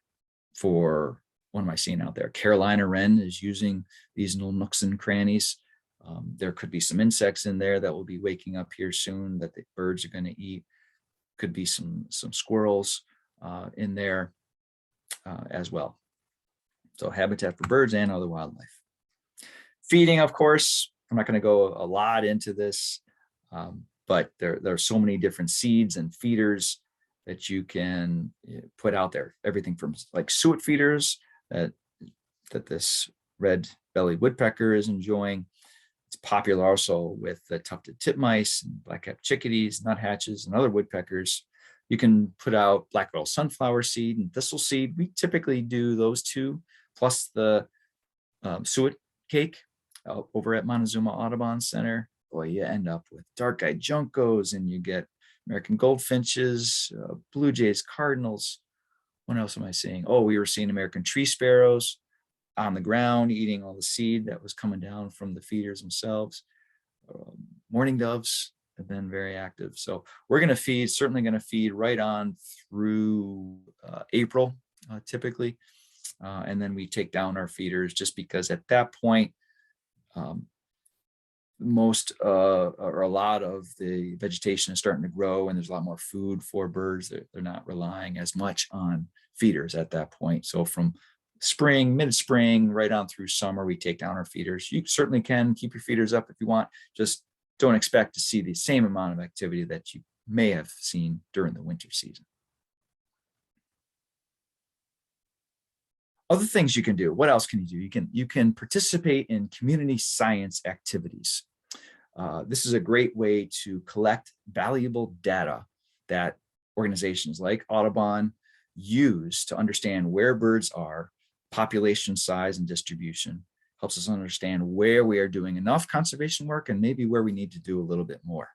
for, what am I seeing out there? Carolina wren is using these little nooks and crannies. There could be some insects in there that will be waking up here soon that the birds are going to eat. Could be some squirrels in there as well. So habitat for birds and other wildlife. Feeding, of course, I'm not going to go a lot into this, but there are so many different seeds and feeders that you can put out there. Everything from like suet feeders that this red-bellied woodpecker is enjoying. It's popular also with the tufted titmice and black-capped chickadees, nuthatches, and other woodpeckers. You can put out black-bill sunflower seed and thistle seed. We typically do those two, plus the suet cake over at Montezuma Audubon Center. Boy, you end up with dark-eyed juncos, and you get American goldfinches, blue jays, cardinals. What else am I seeing? Oh, we were seeing American tree sparrows on the ground eating all the seed that was coming down from the feeders themselves. Mourning doves have been very active. So we're going to feed, certainly going to feed right on through April, typically. And then we take down our feeders just because at that point, most or a lot of the vegetation is starting to grow and there's a lot more food for birds. They're not relying as much on feeders at that point. So from spring, mid-spring, right on through summer, we take down our feeders. You certainly can keep your feeders up if you want. Just don't expect to see the same amount of activity that you may have seen during the winter season. Other things you can do. What else can you do? You can participate in community science activities. This is a great way to collect valuable data that organizations like Audubon use to understand where birds are, population size and distribution. Helps us understand where we are doing enough conservation work and maybe where we need to do a little bit more.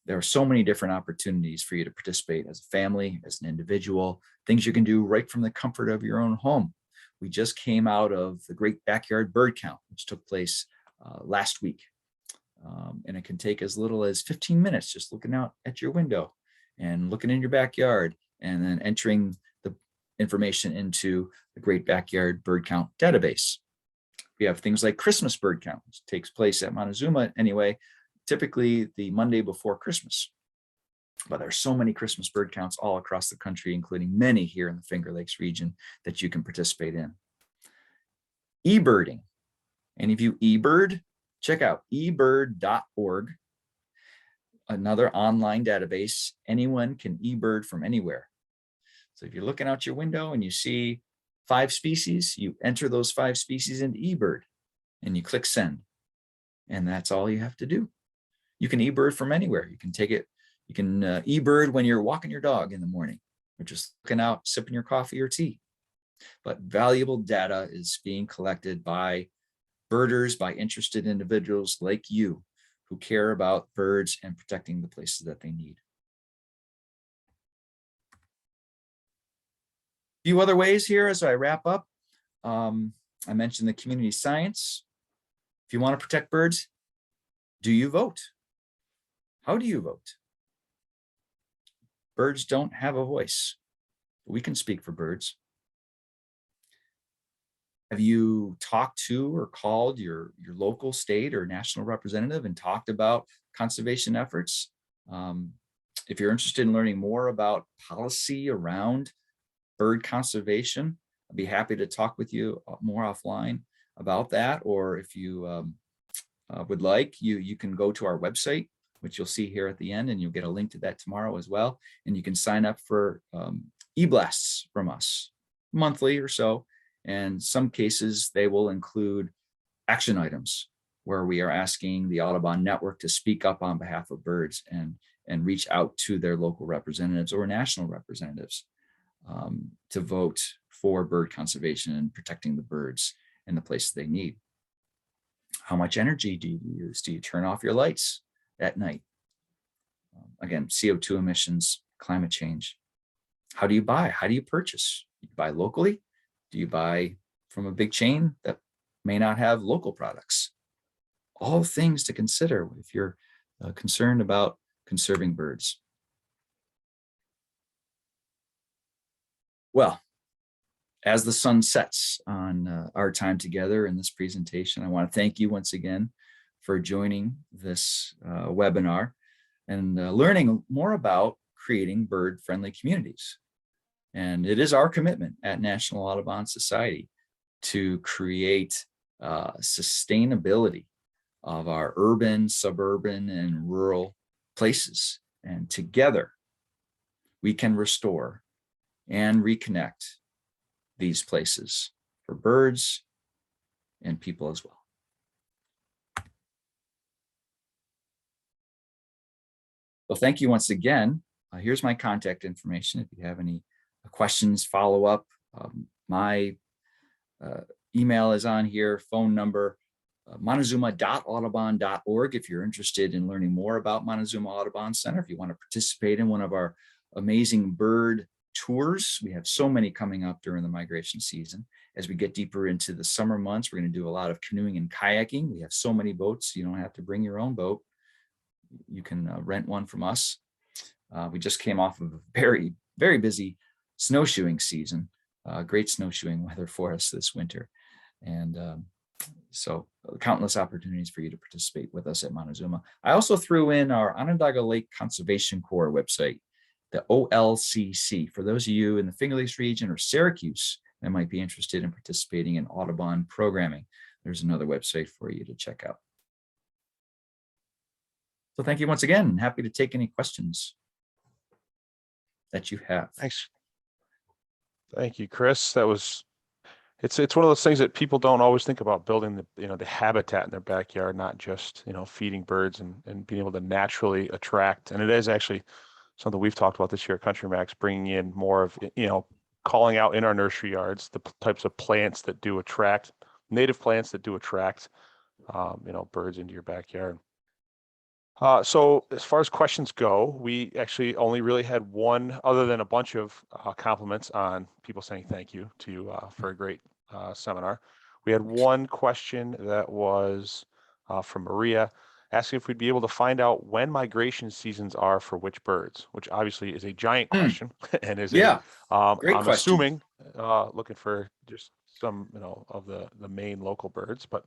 There are so many different opportunities for you to participate as a family, as an individual, things you can do right from the comfort of your own home. We just came out of the Great Backyard Bird Count, which took place last week. And it can take as little as 15 minutes just looking out at your window and looking in your backyard and then entering the information into the Great Backyard Bird Count database. We have things like Christmas bird count, which takes place at Montezuma anyway, typically the Monday before Christmas. But there's so many Christmas bird counts all across the country, including many here in the Finger Lakes region that you can participate in. E-birding. Any of you e-bird? Check out ebird.org, another online database. Anyone can e-bird from anywhere. So if you're looking out your window and you see 5 species, you enter those 5 species into eBird and you click send. And that's all you have to do. You can eBird from anywhere. You can take it, you can eBird when you're walking your dog in the morning or just looking out, sipping your coffee or tea. But valuable data is being collected by birders, by interested individuals like you who care about birds and protecting the places that they need. A few other ways here as I wrap up. I mentioned the community science. If you want to protect birds, do you vote? How do you vote? Birds don't have a voice. We can speak for birds. Have you talked to or called your local, state, or national representative and talked about conservation efforts? If you're interested in learning more about policy around bird conservation, I'd be happy to talk with you more offline about that. Or if you would like, you can go to our website, which you'll see here at the end, and you'll get a link to that tomorrow as well. And you can sign up for e-blasts from us monthly or so. And some cases, they will include action items where we are asking the Audubon network to speak up on behalf of birds and reach out to their local representatives or national representatives to vote for bird conservation and protecting the birds in the places they need. How much energy do you use? Do you turn off your lights at night? Again, CO2 emissions, climate change. How do you buy? How do you purchase? You buy locally? Do you buy from a big chain that may not have local products? All things to consider if you're concerned about conserving birds. Well, as the sun sets on our time together in this presentation, I want to thank you once again for joining this webinar and learning more about creating bird-friendly communities. And it is our commitment at National Audubon Society to create sustainability of our urban, suburban, and rural places. And together, we can restore and reconnect these places for birds and people as well. Well, thank you once again. Here's my contact information if you have any questions, follow up. My email is on here, phone number, montezuma.audubon.org if you're interested in learning more about Montezuma Audubon Center. If you want to participate in one of our amazing bird tours, we have so many coming up during the migration season. As we get deeper into the summer months, we're going to do a lot of canoeing and kayaking. We have so many boats, you don't have to bring your own boat. You can rent one from us. We just came off of a very, very busy snowshoeing season. Great snowshoeing weather for us this winter. And so countless opportunities for you to participate with us at Montezuma. I also threw in our Onondaga Lake Conservation Corps website, the OLCC, for those of you in the Finger Lakes region or Syracuse that might be interested in participating in Audubon programming. There's another website for you to check out. So thank you once again. Happy to take any questions that you have. Thanks. Thank you, Chris. That was, it's one of those things that people don't always think about, building the habitat in their backyard, not just, feeding birds and being able to naturally attract. And it is actually something we've talked about this year at CountryMax, bringing in more of, calling out in our nursery yards, the types of plants that do attract, native plants that do attract, birds into your backyard. So as far as questions go, we actually only really had one, other than a bunch of compliments on people saying thank you to you for a great seminar. We had one question that was from Maria, asking if we'd be able to find out when migration seasons are for which birds, which obviously is a giant question and is great I'm question. assuming looking for just some, of the main local birds, but.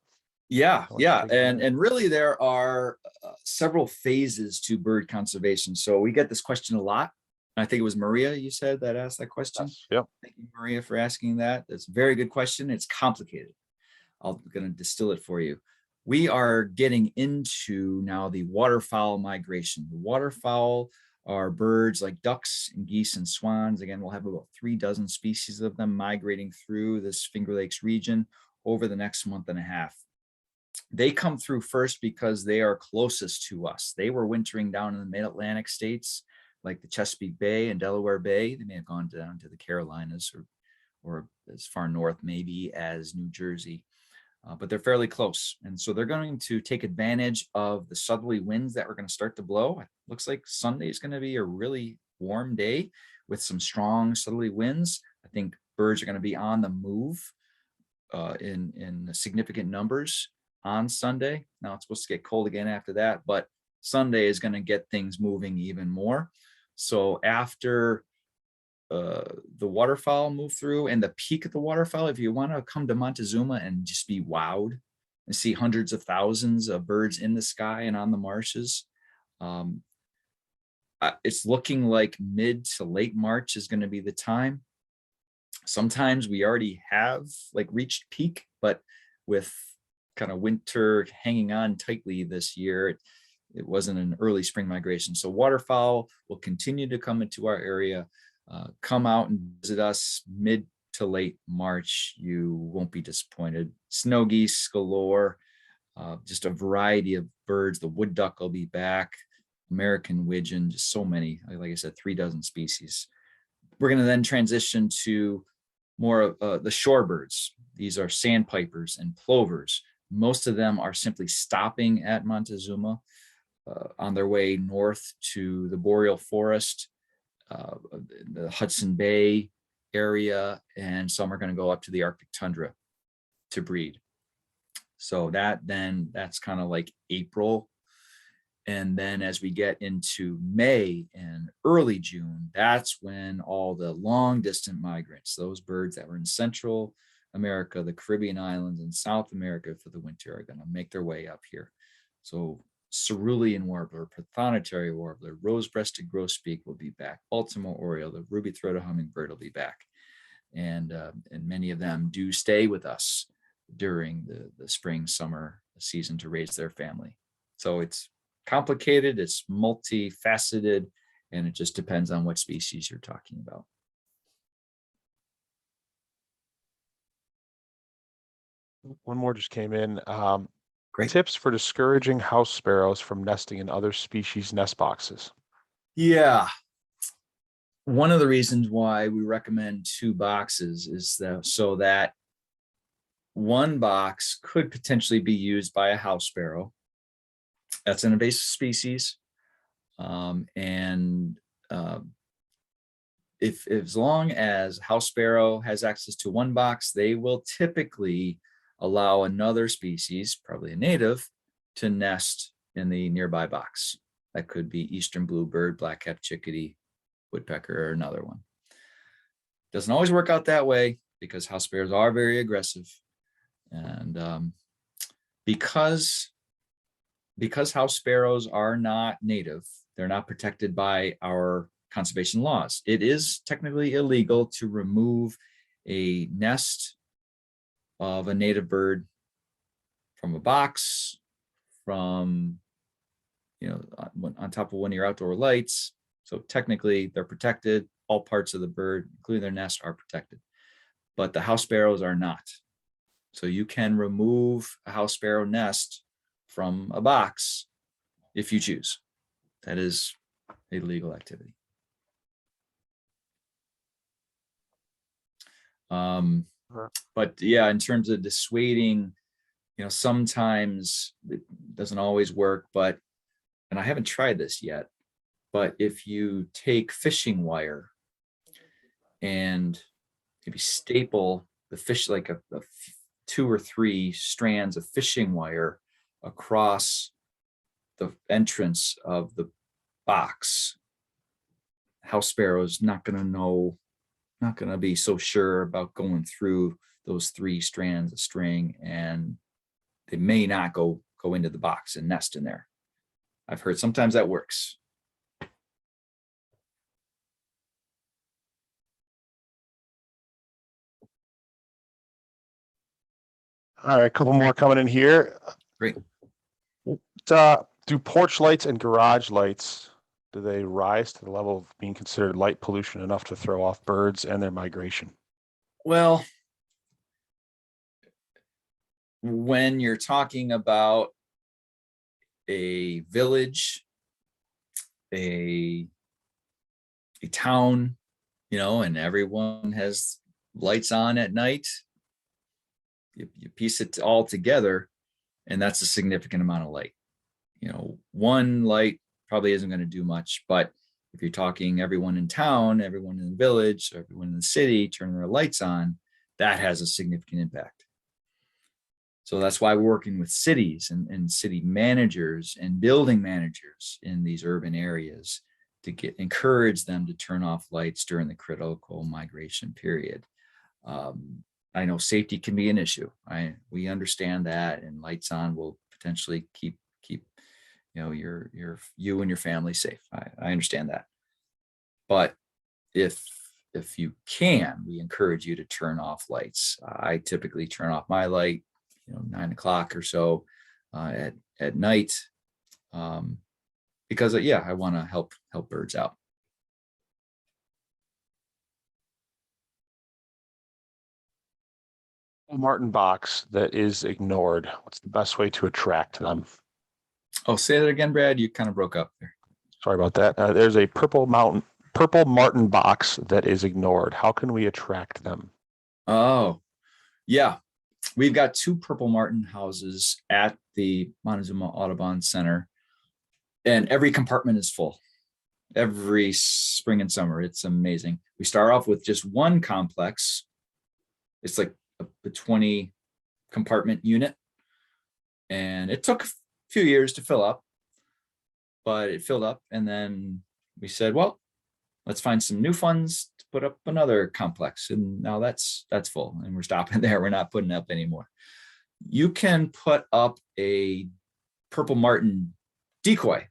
Yeah. And really there are several phases to bird conservation. So we get this question a lot. I think it was Maria, you said, that asked that question. Yes. Yep. Thank you, Maria, for asking that. That's a very good question. It's complicated. I'm going to distill it for you. We are getting into now the waterfowl migration. The waterfowl are birds like ducks and geese and swans. Again, we'll have about 36 species of them migrating through this Finger Lakes region over the next month and a half. They come through first because they are closest to us. They were wintering down in the mid-Atlantic states like the Chesapeake Bay and Delaware Bay. They may have gone down to the Carolinas or as far north maybe as New Jersey, but they're fairly close. And so they're going to take advantage of the southerly winds that are going to start to blow. It looks like Sunday is going to be a really warm day with some strong southerly winds. I think birds are going to be on the move in significant numbers on Sunday. Now it's supposed to get cold again after that, but Sunday is going to get things moving even more. So after the waterfowl move through and the peak of the waterfowl, if you want to come to Montezuma and just be wowed and see hundreds of thousands of birds in the sky and on the marshes, it's looking like mid to late March is going to be the time. Sometimes we already have like reached peak, but with kind of winter hanging on tightly this year, it wasn't an early spring migration. So waterfowl will continue to come into our area. Come out and visit us mid to late March. You won't be disappointed. Snow geese galore, just a variety of birds. The wood duck will be back. American widgeon, just so many, like I said, 36 species. We're going to then transition to more of the shorebirds. These are sandpipers and plovers. Most of them are simply stopping at Montezuma on their way north to the boreal forest, the Hudson Bay area, and some are going to go up to the Arctic tundra to breed. So that's kind of like April. And then as we get into May and early June, that's when all the long distant migrants, those birds that were in Central America, the Caribbean islands, and South America for the winter, are going to make their way up here. So cerulean warbler, prothonotary warbler, rose-breasted grosbeak will be back. Baltimore oriole, the ruby-throated hummingbird will be back. And many of them do stay with us during the spring, summer season to raise their family. So it's complicated, it's multifaceted, and it just depends on what species you're talking about. One more just came in. Great. Tips for discouraging house sparrows from nesting in other species' nest boxes. Yeah. One of the reasons why we recommend 2 boxes is so that one box could potentially be used by a house sparrow. That's an invasive species. If as long as house sparrow has access to one box, they will typically allow another species, probably a native, to nest in the nearby box. That could be eastern bluebird, black-capped chickadee, woodpecker, or another one. Doesn't always work out that way because house sparrows are very aggressive. And because house sparrows are not native, they're not protected by our conservation laws. It is technically illegal to remove a nest of a native bird from a box, from, on top of one of your outdoor lights. So technically they're protected. All parts of the bird, including their nest, are protected, but the house sparrows are not. So you can remove a house sparrow nest from a box if you choose. That is a legal activity. But yeah, in terms of dissuading, sometimes it doesn't always work, and I haven't tried this yet, but if you take fishing wire and maybe staple the fish, like a 2 or 3 strands of fishing wire across the entrance of the box, house sparrows not going to be so sure about going through those 3 strands of string, and they may not go into the box and nest in there. I've heard sometimes that works. All right, a couple more coming in here. Great. Do porch lights and garage lights, do they rise to the level of being considered light pollution enough to throw off birds and their migration? Well, when you're talking about a village, a town, and everyone has lights on at night, you piece it all together, and that's a significant amount of light. One light probably isn't going to do much, but if you're talking everyone in town, everyone in the village, everyone in the city turning their lights on, that has a significant impact. So that's why we're working with cities and city managers and building managers in these urban areas to encourage them to turn off lights during the critical migration period. I know safety can be an issue. We understand that, and lights on will potentially keep you and your family safe. I understand that. But if you can, we encourage you to turn off lights. I typically turn off my light, 9 o'clock or so at night, because I want to help birds out. Martin box that is ignored. What's the best way to attract them? Oh, say that again, Brad. You kind of broke up there. Sorry about that. There's a purple martin box that is ignored. How can we attract them? Oh, yeah. We've got 2 purple martin houses at the Montezuma Audubon Center, and every compartment is full every spring and summer. It's amazing. We start off with just one complex. It's like a 20 compartment unit, and it took a few years to fill up, but it filled up. And then we said, well, let's find some new funds to put up another complex. And now that's full, and we're stopping there. We're not putting up anymore. You can put up a purple martin decoy.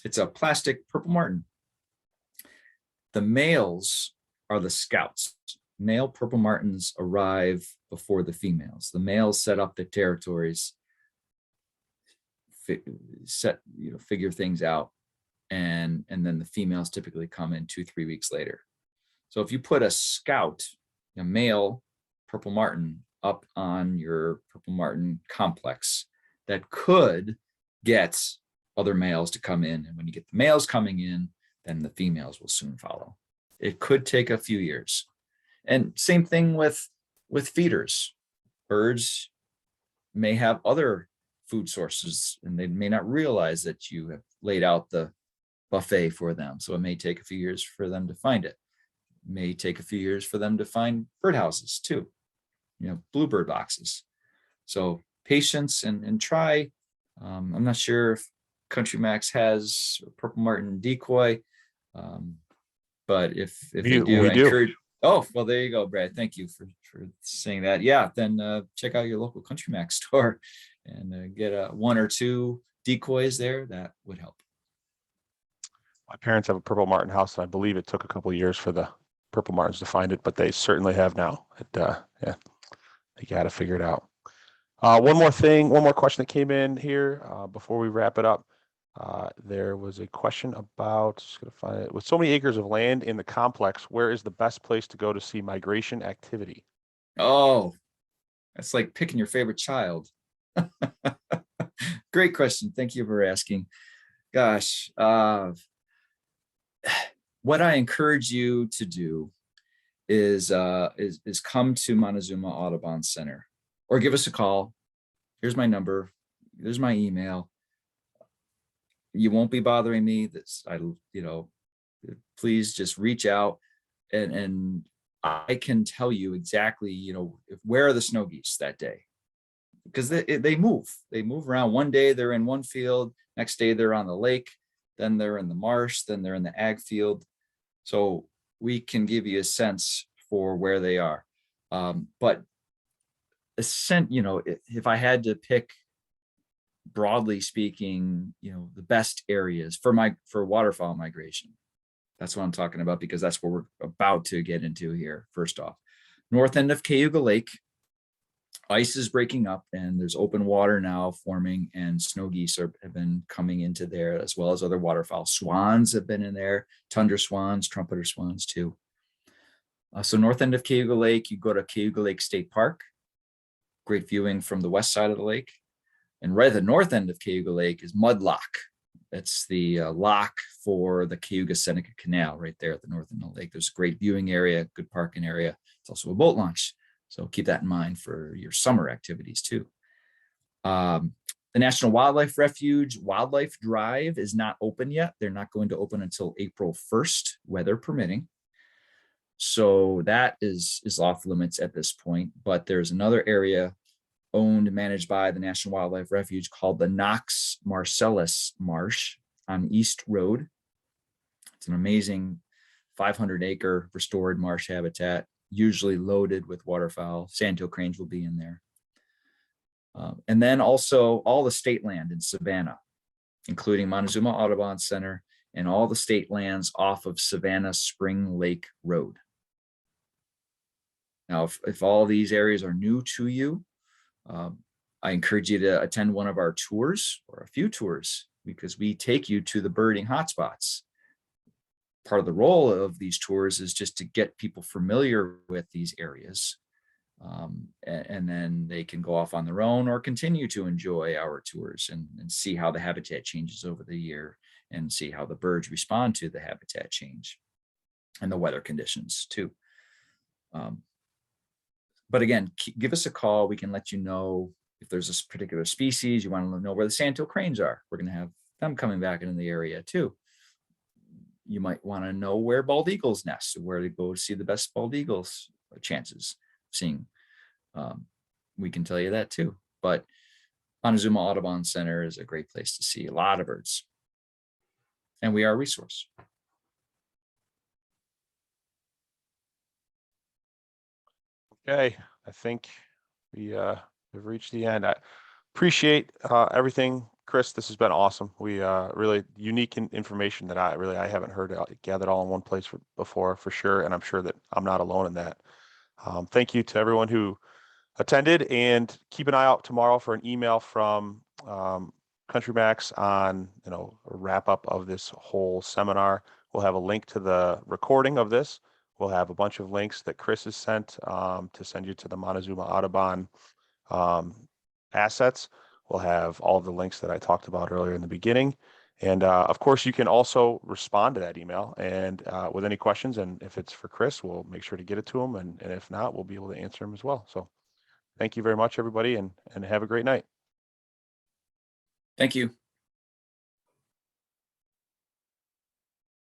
It's a plastic purple martin. The males are the scouts. Male purple martins arrive before the females. The males set up the territories, figure things out, and then the females typically come in 2-3 weeks later. So if you put a male purple martin up on your purple martin complex, that could get other males to come in. And when you get the males coming in, then the females will soon follow. It could take a few years. And same thing with feeders. Birds may have other food sources, and they may not realize that you have laid out the buffet for them. So it may take a few years for them to find it. It may take a few years for them to find birdhouses too, bluebird boxes. So patience and try. I'm not sure if CountryMax has a purple martin decoy, but if they do, I encourage. Oh, well, there you go, Brad. Thank you for saying that. Yeah, then check out your local CountryMax store and get 1 or 2 decoys there. That would help. My parents have a purple martin house, and I believe it took a couple of years for the purple martins to find it, but they certainly have now. They got to figure it out. One more question that came in here before we wrap it up. There was a question about, just gonna find it. With so many acres of land in the complex, where is the best place to go to see migration activity? Oh, that's like picking your favorite child. Great question. Thank you for asking. Gosh, what I encourage you to do is come to Montezuma Audubon Center, or give us a call. Here's my number. There's my email. You won't be bothering me. Please just reach out, and I can tell you exactly, where are the snow geese that day, because they move around. One day they're in one field, next day they're on the lake, then they're in the marsh, then they're in the ag field. So we can give you a sense for where they are. But if I had to pick, broadly speaking, the best areas for waterfowl migration, that's what I'm talking about, because that's what we're about to get into here. First off, north end of Cayuga Lake, ice is breaking up and there's open water now forming, and snow geese have been coming into there, as well as other waterfowl. Swans have been in there, tundra swans, trumpeter swans too. So north end of Cayuga Lake, you go to Cayuga Lake State Park. Great viewing from the west side of the lake. And right at the north end of Cayuga Lake is Mud Lock. That's the lock for the Cayuga Seneca Canal right there at the north end of the lake. There's a great viewing area, good parking area. It's also a boat launch. So keep that in mind for your summer activities too. The National Wildlife Refuge Wildlife Drive is not open yet. They're not going to open until April 1st, weather permitting. So that is off limits at this point, but there's another area owned and managed by the National Wildlife Refuge, called the Knox Marcellus Marsh on East Road. It's an amazing 500-acre restored marsh habitat, usually loaded with waterfowl. Sandhill cranes will be in there. And then also all the state land in Savannah, including Montezuma Audubon Center and all the state lands off of Savannah Spring Lake Road. Now, if all these areas are new to you, I encourage you to attend one of our tours or a few tours, because we take you to the birding hotspots. Part of the role of these tours is just to get people familiar with these areas. And then they can go off on their own or continue to enjoy our tours and see how the habitat changes over the year and see how the birds respond to the habitat change and the weather conditions too. But again, give us a call. We can let you know if there's a particular species you want to know where the sandhill cranes are. We're going to have them coming back into the area too. You might want to know where bald eagles nest, where to go to see the best bald eagles chances of seeing. We can tell you that too. But Montezuma Audubon Center is a great place to see a lot of birds. And we are a resource. Okay, I think we have reached the end. I appreciate everything, Chris. This has been awesome. We really unique information that I haven't heard gathered all in one place before, for sure. And I'm sure that I'm not alone in that. Thank you to everyone who attended, and keep an eye out tomorrow for an email from CountryMax on a wrap up of this whole seminar. We'll have a link to the recording of this. We'll have a bunch of links that Chris has sent to send you to the Montezuma Audubon assets. We'll have all of the links that I talked about earlier in the beginning. And of course, you can also respond to that email and with any questions. And if it's for Chris, we'll make sure to get it to him. And if not, we'll be able to answer them as well. So thank you very much, everybody, and have a great night. Thank you.